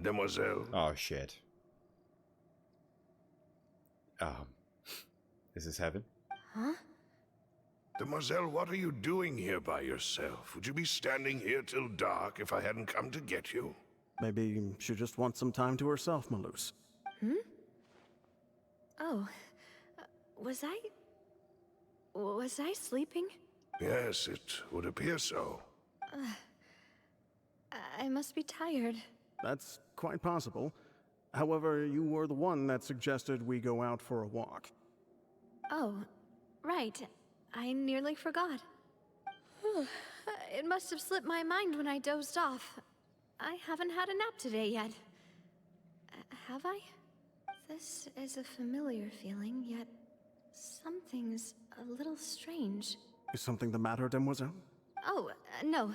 Speaker 19: Demoiselle.
Speaker 2: Oh shit. Is this heaven?
Speaker 13: Huh?
Speaker 19: Demoiselle, what are you doing here by yourself? Would you be standing here till dark if I hadn't come to get you?
Speaker 20: Maybe she just wants some time to herself, Malus.
Speaker 10: Hmm? Oh. Was I sleeping?
Speaker 19: Yes, it would appear so.
Speaker 10: I must be tired.
Speaker 20: That's quite possible. However, you were the one that suggested we go out for a walk.
Speaker 10: Oh, right. I nearly forgot. It must have slipped my mind when I dozed off. I haven't had a nap today yet. Have I? This is a familiar feeling, yet something's a little strange.
Speaker 20: Is something the matter, Demoiselle?
Speaker 10: Oh, no.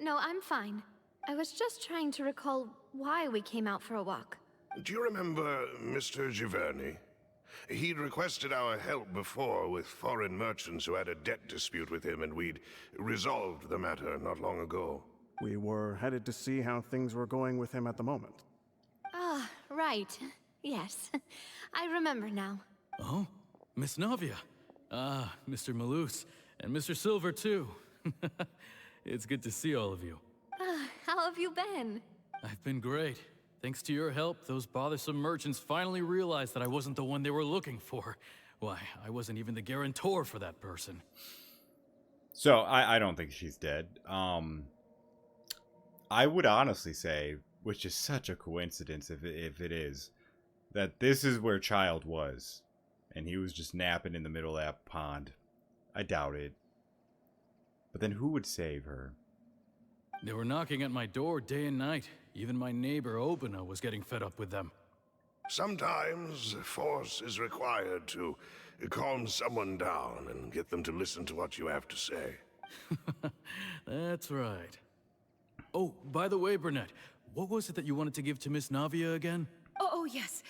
Speaker 10: No, I'm fine. I was just trying to recall why we came out for a walk.
Speaker 19: Do you remember Mr. Giverny? He'd requested our help before with foreign merchants who had a debt dispute with him, and we'd resolved the matter not long ago.
Speaker 20: We were headed to see how things were going with him at the moment.
Speaker 10: Ah, right. Yes. I remember now.
Speaker 4: Oh, Miss Navia. Ah, Mr. Malus. And Mr. Silver, too. It's good to see all of you.
Speaker 10: How have you been?
Speaker 4: I've been great. Thanks to your help, those bothersome merchants finally realized that I wasn't the one they were looking for. Why, I wasn't even the guarantor for that person.
Speaker 2: So, I don't think she's dead. I would honestly say, which is such a coincidence if it is, that this is where Child was. And he was just napping in the middle of that pond. I doubt it. But then who would save her?
Speaker 4: They were knocking at my door day and night. Even my neighbor Obina was getting fed up with them.
Speaker 19: Sometimes force is required to calm someone down and get them to listen to what you have to say.
Speaker 4: That's right. Oh, by the way, Burnett, what was it that you wanted to give to Miss Navia again?
Speaker 22: Oh, yes.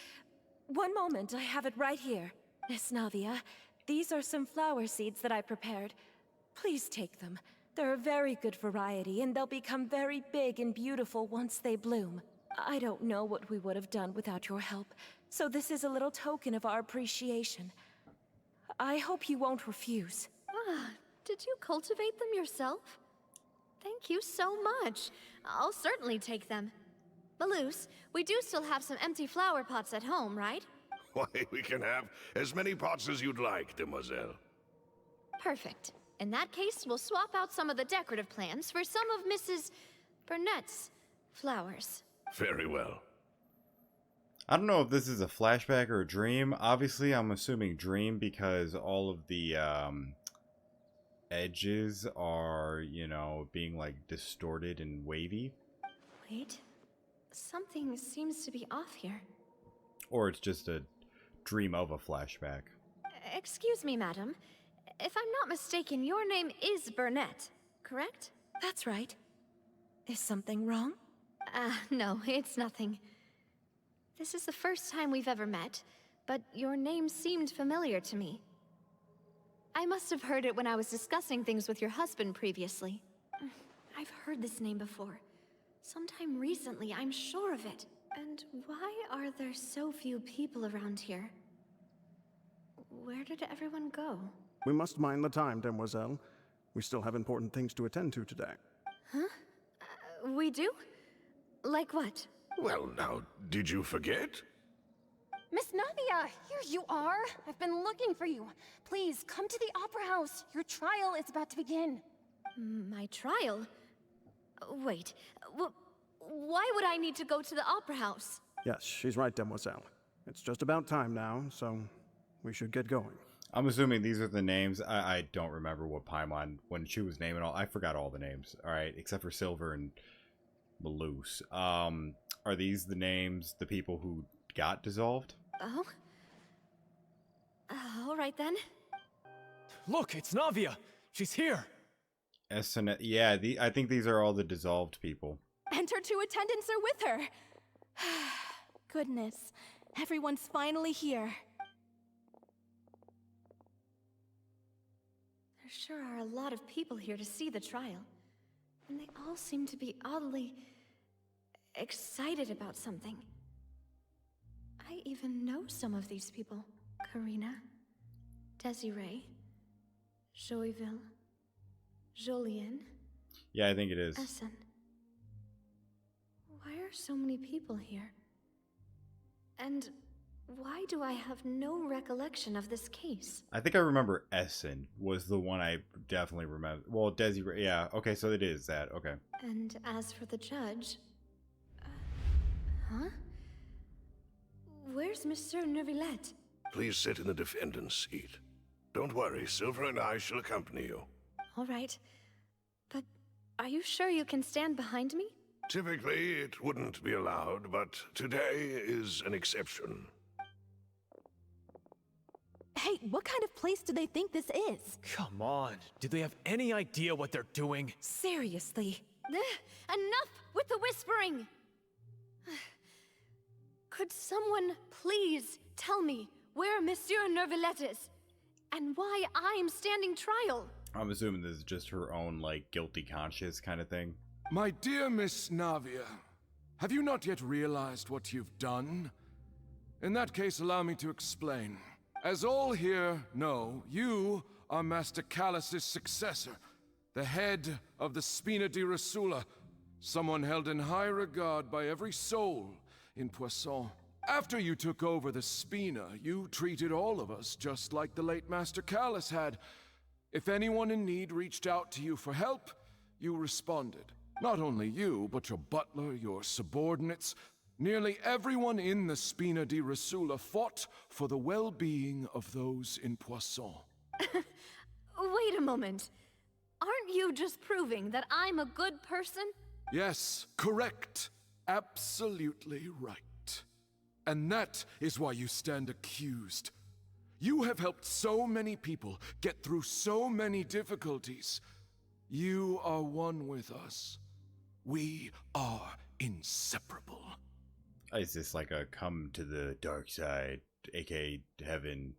Speaker 22: One moment, I have it right here. Miss Navia, these are some flower seeds that I prepared. Please take them. They're a very good variety, and they'll become very big and beautiful once they bloom. I don't know what we would have done without your help, so this is a little token of our appreciation. I hope you won't refuse.
Speaker 10: Ah, did you cultivate them yourself? Thank you so much. I'll certainly take them. Malus, we do still have some empty flower pots at home, right?
Speaker 19: Why, we can have as many pots as you'd like, Demoiselle.
Speaker 10: Perfect. In that case, we'll swap out some of the decorative plants for some of Mrs. Burnett's flowers.
Speaker 19: Very well.
Speaker 2: I don't know if this is a flashback or a dream. Obviously, I'm assuming dream because all of the edges are, you know, being like distorted and wavy.
Speaker 10: Wait, something seems to be off here.
Speaker 2: Or it's just a dream of a flashback.
Speaker 10: Excuse me, madam. If I'm not mistaken, your name is Burnett, correct?
Speaker 22: That's right. Is something wrong?
Speaker 10: No, it's nothing. This is the first time we've ever met, but your name seemed familiar to me. I must have heard it when I was discussing things with your husband previously. I've heard this name before. Sometime recently, I'm sure of it. And why are there so few people around here? Where did everyone go?
Speaker 20: We must mind the time, Demoiselle. We still have important things to attend to today.
Speaker 10: Huh? We do? Like what?
Speaker 19: Well, now, did you forget?
Speaker 12: Miss Navia, here you are. I've been looking for you. Please, come to the Opera House. Your trial is about to begin.
Speaker 10: My trial? Wait, why would I need to go to the Opera House?
Speaker 20: Yes, she's right, Demoiselle. It's just about time now, so we should get going.
Speaker 2: I'm assuming these are the names. I don't remember what Paimon, when she was naming all. I forgot all the names, all right, except for Silver and Malus. Are these the names, the people who got dissolved?
Speaker 10: Oh? All right then.
Speaker 16: Look, it's Navia. She's here.
Speaker 2: Yeah, I think these are all the dissolved people.
Speaker 22: And her two attendants are with her. Goodness, everyone's finally here.
Speaker 10: There sure are a lot of people here to see the trial. And they all seem to be oddly excited about something. I even know some of these people. Karina, Desiree, Joyville, Jolien.
Speaker 2: Yeah, I think it is.
Speaker 10: Essen. Why are so many people here? And why do I have no recollection of this case?
Speaker 2: I think I remember Essen was the one I definitely remember. Well, Desiree, yeah. Okay, so it is that. Okay.
Speaker 10: And as for the judge... huh? Where's Monsieur Neuvillette?
Speaker 19: Please sit in the defendant's seat. Don't worry, Silver and I shall accompany you.
Speaker 10: All right. But are you sure you can stand behind me?
Speaker 19: Typically, it wouldn't be allowed, but today is an exception.
Speaker 22: Hey, what kind of place do they think this is?
Speaker 16: Come on. Do they have any idea what they're doing?
Speaker 22: Seriously.
Speaker 10: Enough with the whispering! Could someone please tell me where Monsieur Neuvillette is? And why I'm standing trial?
Speaker 2: I'm assuming this is just her own, like, guilty conscience kind of thing.
Speaker 14: My dear Miss Navia, have you not yet realized what you've done? In that case, allow me to explain. As all here know, you are Master Callus's successor, the head of the Spina di Rosula, someone held in high regard by every soul in Poisson. After you took over the Spina, you treated all of us just like the late Master Callus had. If anyone in need reached out to you for help, you responded. Not only you, but your butler, your subordinates, nearly everyone in the Spina di Rosula fought for the well-being of those in Poisson.
Speaker 10: Wait a moment. Aren't you just proving that I'm a good person?
Speaker 14: Yes, correct. Absolutely right. And that is why you stand accused. You have helped so many people get through so many difficulties. You are one with us. We are inseparable.
Speaker 2: Is this like a come to the dark side, aka heaven,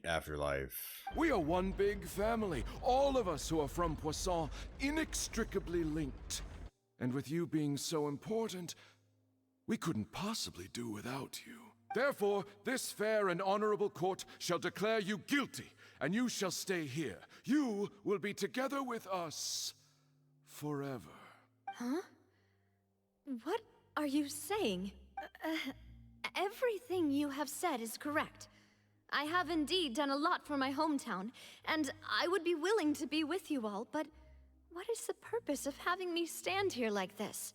Speaker 2: afterlife?
Speaker 14: We are one big family. All of us who are from Poisson, inextricably linked. And with you being so important, we couldn't possibly do without you. Therefore, this fair and honorable court shall declare you guilty, and you shall stay here. You will be together with us forever.
Speaker 10: Huh? What are you saying? Everything you have said is correct. I have indeed done a lot for my hometown, and I would be willing to be with you all, but what is the purpose of having me stand here like this?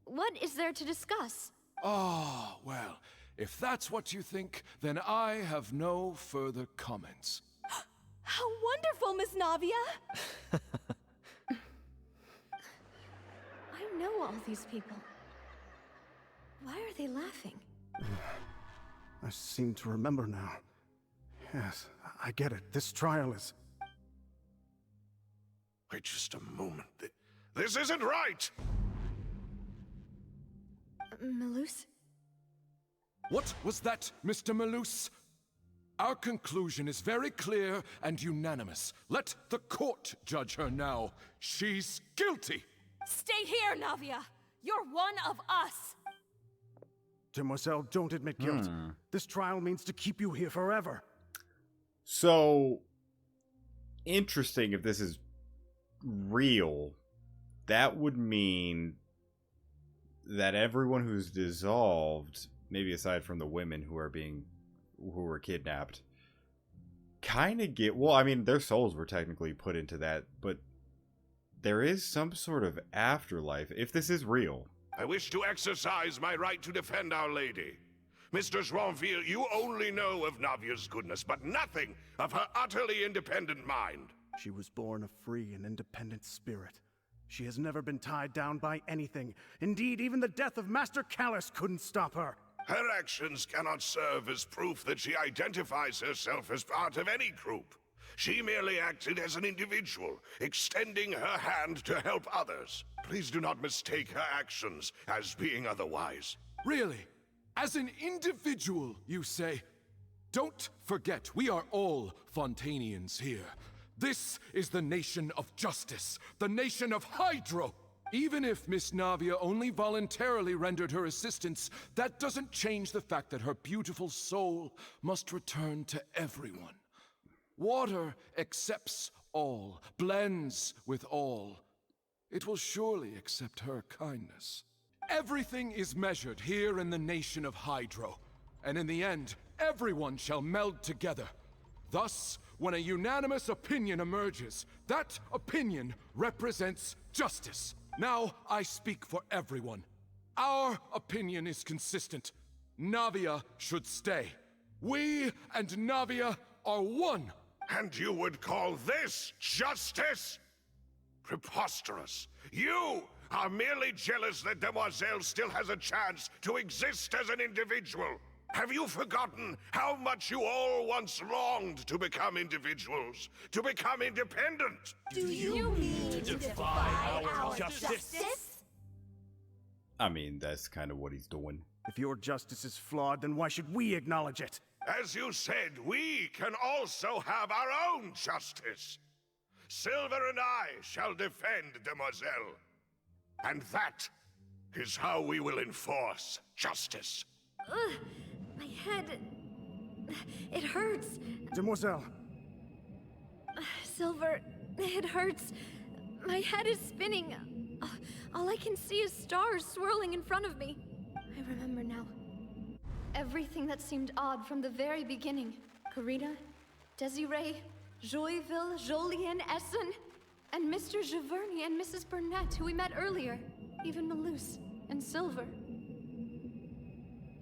Speaker 10: What is there to discuss?
Speaker 14: Ah, well, if that's what you think, then I have no further comments.
Speaker 22: How wonderful, Miss Navia!
Speaker 10: I know all these people. Why are they laughing?
Speaker 20: I seem to remember now. Yes, I get it. This trial is...
Speaker 19: Wait just a moment. This isn't right!
Speaker 10: Malus?
Speaker 14: What was that, Mr. Malus? Our conclusion is very clear and unanimous. Let the court judge her now. She's guilty!
Speaker 22: Stay here, Navia! You're one of us!
Speaker 20: Demoiselle, don't admit guilt. This trial means to keep you here forever.
Speaker 2: So, interesting if this is real. That would mean that everyone who's dissolved, maybe aside from the women who were kidnapped, kind of get, well, I mean, their souls were technically put into that, but there is some sort of afterlife, if this is real.
Speaker 19: I wish to exercise my right to defend Our Lady. Mr. Joinville, you only know of Navia's goodness, but nothing of her utterly independent mind.
Speaker 20: She was born a free and independent spirit. She has never been tied down by anything. Indeed, even the death of Master Callus couldn't stop her.
Speaker 19: Her actions cannot serve as proof that she identifies herself as part of any group. She merely acted as an individual, extending her hand to help others. Please do not mistake her actions as being otherwise.
Speaker 14: Really? As an individual, you say? Don't forget, we are all Fontainians here. This is the nation of justice, the nation of Hydro. Even if Miss Navia only voluntarily rendered her assistance, that doesn't change the fact that her beautiful soul must return to everyone. Water accepts all, blends with all. It will surely accept her kindness. Everything is measured here in the nation of Hydro, and in the end, everyone shall meld together. Thus, when a unanimous opinion emerges, that opinion represents justice. Now I speak for everyone. Our opinion is consistent. Navia should stay. We and Navia are one.
Speaker 19: And you would call this justice? Preposterous. You are merely jealous that Demoiselle still has a chance to exist as an individual. Have you forgotten how much you all once longed to become individuals, to become independent?
Speaker 17: Do you mean to defy our justice?
Speaker 2: I mean, that's kind of what he's doing.
Speaker 20: If your justice is flawed, then why should we acknowledge it?
Speaker 19: As you said, we can also have our own justice. Silver and I shall defend Demoiselle. And that is how we will enforce justice.
Speaker 10: Ugh, my head... it hurts.
Speaker 20: Demoiselle.
Speaker 10: Silver, it hurts. My head is spinning. All I can see is stars swirling in front of me. I remember now. Everything that seemed odd from the very beginning. Karina, Desiree, Joyville, Jolien, Essen, and Mr. Giverny and Mrs. Burnett, who we met earlier. Even Malus and Silver.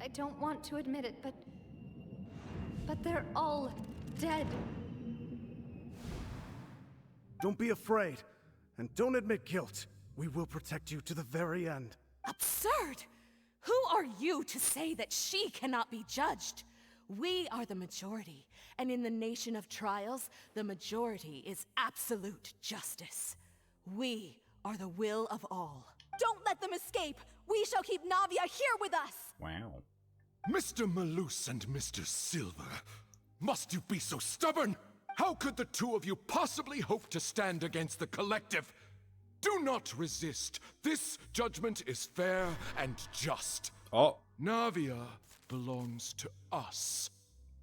Speaker 10: I don't want to admit it, but they're all dead.
Speaker 20: Don't be afraid, and don't admit guilt. We will protect you to the very end.
Speaker 22: Absurd! Who are you to say that she cannot be judged? We are the majority, and in the nation of trials, the majority is absolute justice. We are the will of all. Don't let them escape! We shall keep Navia here with us!
Speaker 2: Wow.
Speaker 14: Mr. Malus and Mr. Silver, must you be so stubborn? How could the two of you possibly hope to stand against the collective? Do not resist. This judgment is fair and just.
Speaker 2: Oh.
Speaker 14: Navia belongs to us.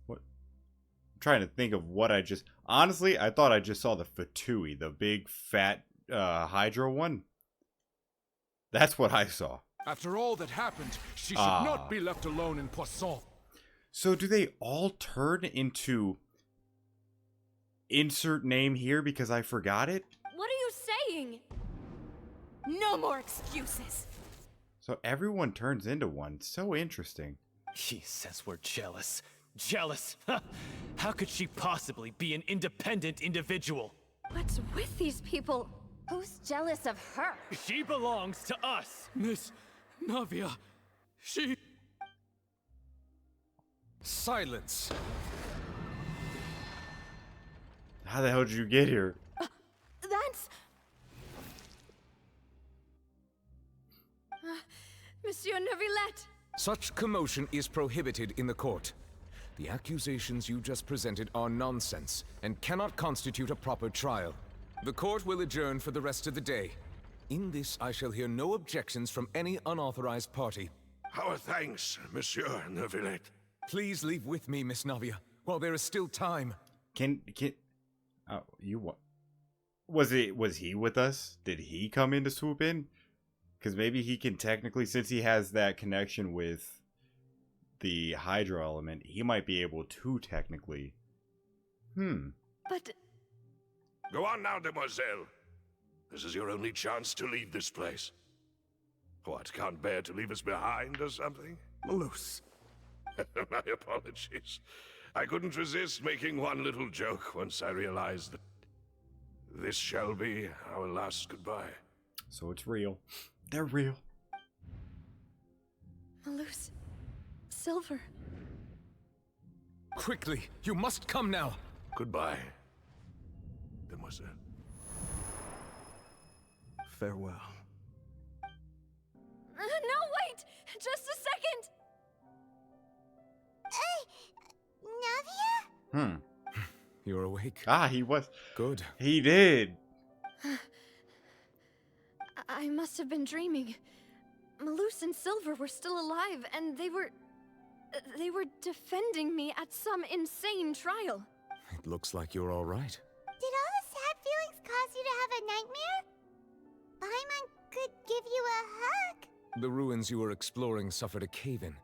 Speaker 2: What? I'm trying to think of what I just... Honestly, I thought I just saw the Fatui, the big, fat Hydro one. That's what I saw.
Speaker 14: After all that happened, she should not be left alone in Poisson.
Speaker 2: So do they all turn into... Insert name here because I forgot it?
Speaker 10: What are you saying?
Speaker 22: No more excuses!
Speaker 2: So everyone turns into one. So interesting.
Speaker 3: He says we're jealous. Jealous? How could she possibly be an independent individual?
Speaker 10: What's with these people?
Speaker 12: Who's jealous of her?
Speaker 3: She belongs to us!
Speaker 4: Miss Navia, she...
Speaker 14: Silence.
Speaker 2: How the hell did you get here?
Speaker 22: That's...
Speaker 10: Monsieur Neuvillette!
Speaker 14: Such commotion is prohibited in the court. The accusations you just presented are nonsense and cannot constitute a proper trial. The court will adjourn for the rest of the day. In this, I shall hear no objections from any unauthorized party.
Speaker 19: Our thanks, Monsieur Neuvillette.
Speaker 14: Please leave with me, Miss Navia, while there is still time.
Speaker 2: You what? Was he with us? Did he come in to swoop in? Because maybe he can technically, since he has that connection with the Hydro element, he might be able to technically.
Speaker 10: But...
Speaker 19: Go on now, demoiselle. This is your only chance to leave this place. What, can't bear to leave us behind or something?
Speaker 20: Malus.
Speaker 19: My apologies. I couldn't resist making one little joke once I realized that this shall be our last goodbye.
Speaker 2: So it's real. They're real.
Speaker 10: Malus. Silver.
Speaker 14: Quickly, you must come now.
Speaker 19: Goodbye, demoiselle.
Speaker 20: Farewell.
Speaker 10: No, wait! Just a second!
Speaker 7: Navia?
Speaker 14: You're awake.
Speaker 2: He was.
Speaker 14: Good.
Speaker 2: He did.
Speaker 10: I must have been dreaming. Malus and Silver were still alive, and they were defending me at some insane trial.
Speaker 14: It looks like you're all right.
Speaker 7: Did all the sad feelings cause you to have a nightmare? Paimon could give you a hug.
Speaker 14: The ruins you were exploring suffered a cave-in.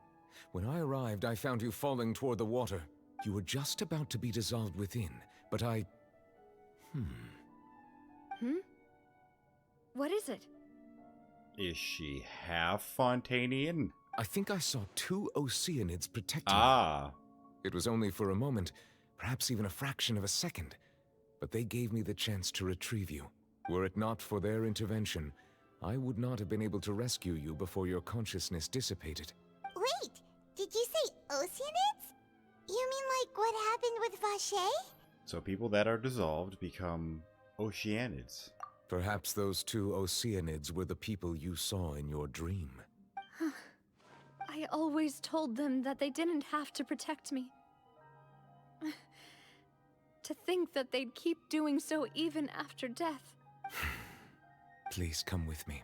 Speaker 14: When I arrived, I found you falling toward the water. You were just about to be dissolved within, but I...
Speaker 10: What is it?
Speaker 2: Is she half Fontainian?
Speaker 14: I think I saw 2 Oceanids protecting you. It was only for a moment, perhaps even a fraction of a second, but they gave me the chance to retrieve you. Were it not for their intervention, I would not have been able to rescue you before your consciousness dissipated.
Speaker 7: Wait, did you say Oceanids? You mean like what happened with Vache?
Speaker 2: So people that are dissolved become Oceanids.
Speaker 14: Perhaps those 2 Oceanids were the people you saw in your dream.
Speaker 10: I always told them that they didn't have to protect me. To think that they'd keep doing so even after death.
Speaker 14: Please come with me.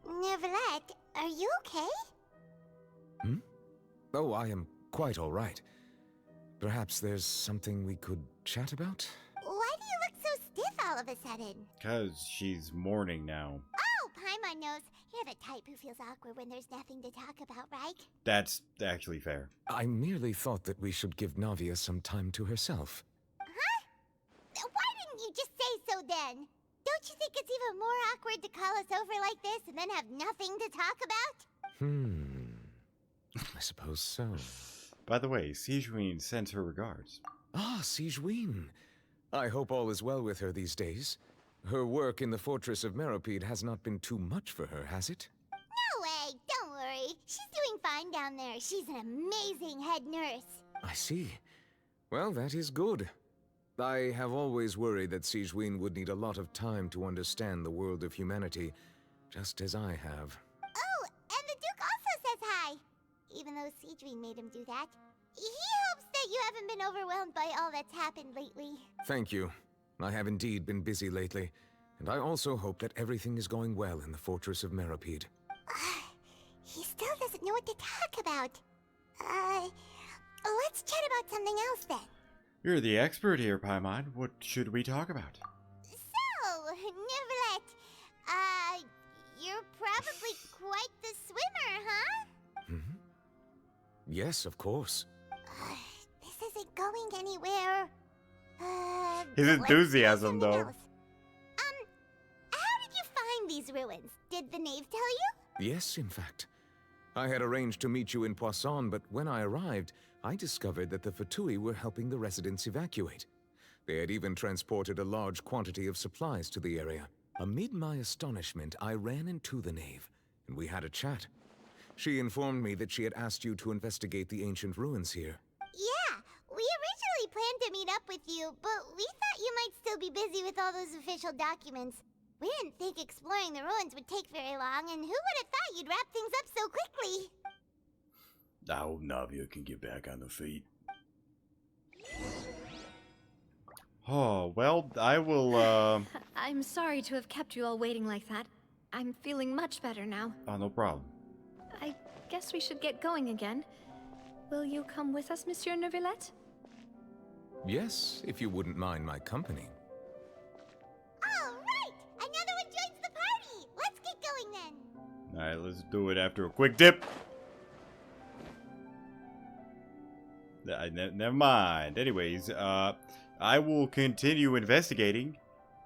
Speaker 7: Neuvillette, are you okay?
Speaker 14: Oh, I am quite all right. Perhaps there's something we could chat about?
Speaker 7: Why do you look so stiff all of a sudden?
Speaker 2: Because she's mourning now.
Speaker 7: Oh, Paimon knows. You're the type who feels awkward when there's nothing to talk about, right?
Speaker 2: That's actually fair.
Speaker 14: I merely thought that we should give Navia some time to herself.
Speaker 7: Huh? Why didn't you just say so then? Don't you think it's even more awkward to call us over like this and then have nothing to talk about?
Speaker 14: I suppose so.
Speaker 2: By the way, Sigewinne sends her regards.
Speaker 14: Ah, Sigewinne. I hope all is well with her these days. Her work in the Fortress of Meropide has not been too much for her, has it?
Speaker 7: No way, don't worry. She's doing fine down there. She's an amazing head nurse.
Speaker 14: I see. Well, that is good. I have always worried that Sigewinne would need a lot of time to understand the world of humanity, just as I have.
Speaker 7: Oh, and the Duke also says hi. Even though Sigewinne made him do that. He hopes that you haven't been overwhelmed by all that's happened lately.
Speaker 14: Thank you. I have indeed been busy lately, and I also hope that everything is going well in the Fortress of Meropide.
Speaker 7: He still doesn't know what to talk about. Let's chat about something else then.
Speaker 2: You're the expert here, Paimon. What should we talk about?
Speaker 7: So, Neuvillette, you're probably quite the swimmer, huh?
Speaker 14: Yes, of course.
Speaker 7: This isn't going anywhere.
Speaker 2: His enthusiasm, though.
Speaker 7: How did you find these ruins? Did the knave tell you?
Speaker 14: Yes, in fact. I had arranged to meet you in Poisson, but when I arrived, I discovered that the Fatui were helping the residents evacuate. They had even transported a large quantity of supplies to the area. Amid my astonishment, I ran into the knave, and we had a chat. She informed me that she had asked you to investigate the ancient ruins here.
Speaker 7: Yeah, we originally planned to meet up with you, but we thought you might still be busy with all those official documents. We didn't think exploring the ruins would take very long, and who would have thought you'd wrap things up so quickly?
Speaker 15: I hope Navia can get back on the feet.
Speaker 2: Oh, well, I will,
Speaker 10: I'm sorry to have kept you all waiting like that. I'm feeling much better now.
Speaker 2: Oh, no problem.
Speaker 10: I guess we should get going again. Will you come with us, Monsieur Neuvillette?
Speaker 14: Yes, if you wouldn't mind my company.
Speaker 7: All right! Another one joins the party! Let's get going then!
Speaker 2: Alright, let's do it after a quick dip. Never mind. Anyways, I will continue investigating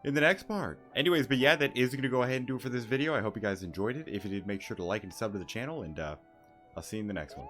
Speaker 2: in the next part. Anyways, but yeah, that is going to go ahead and do it for this video. I hope you guys enjoyed it. If you did, make sure to like and sub to the channel, and I'll see you in the next one.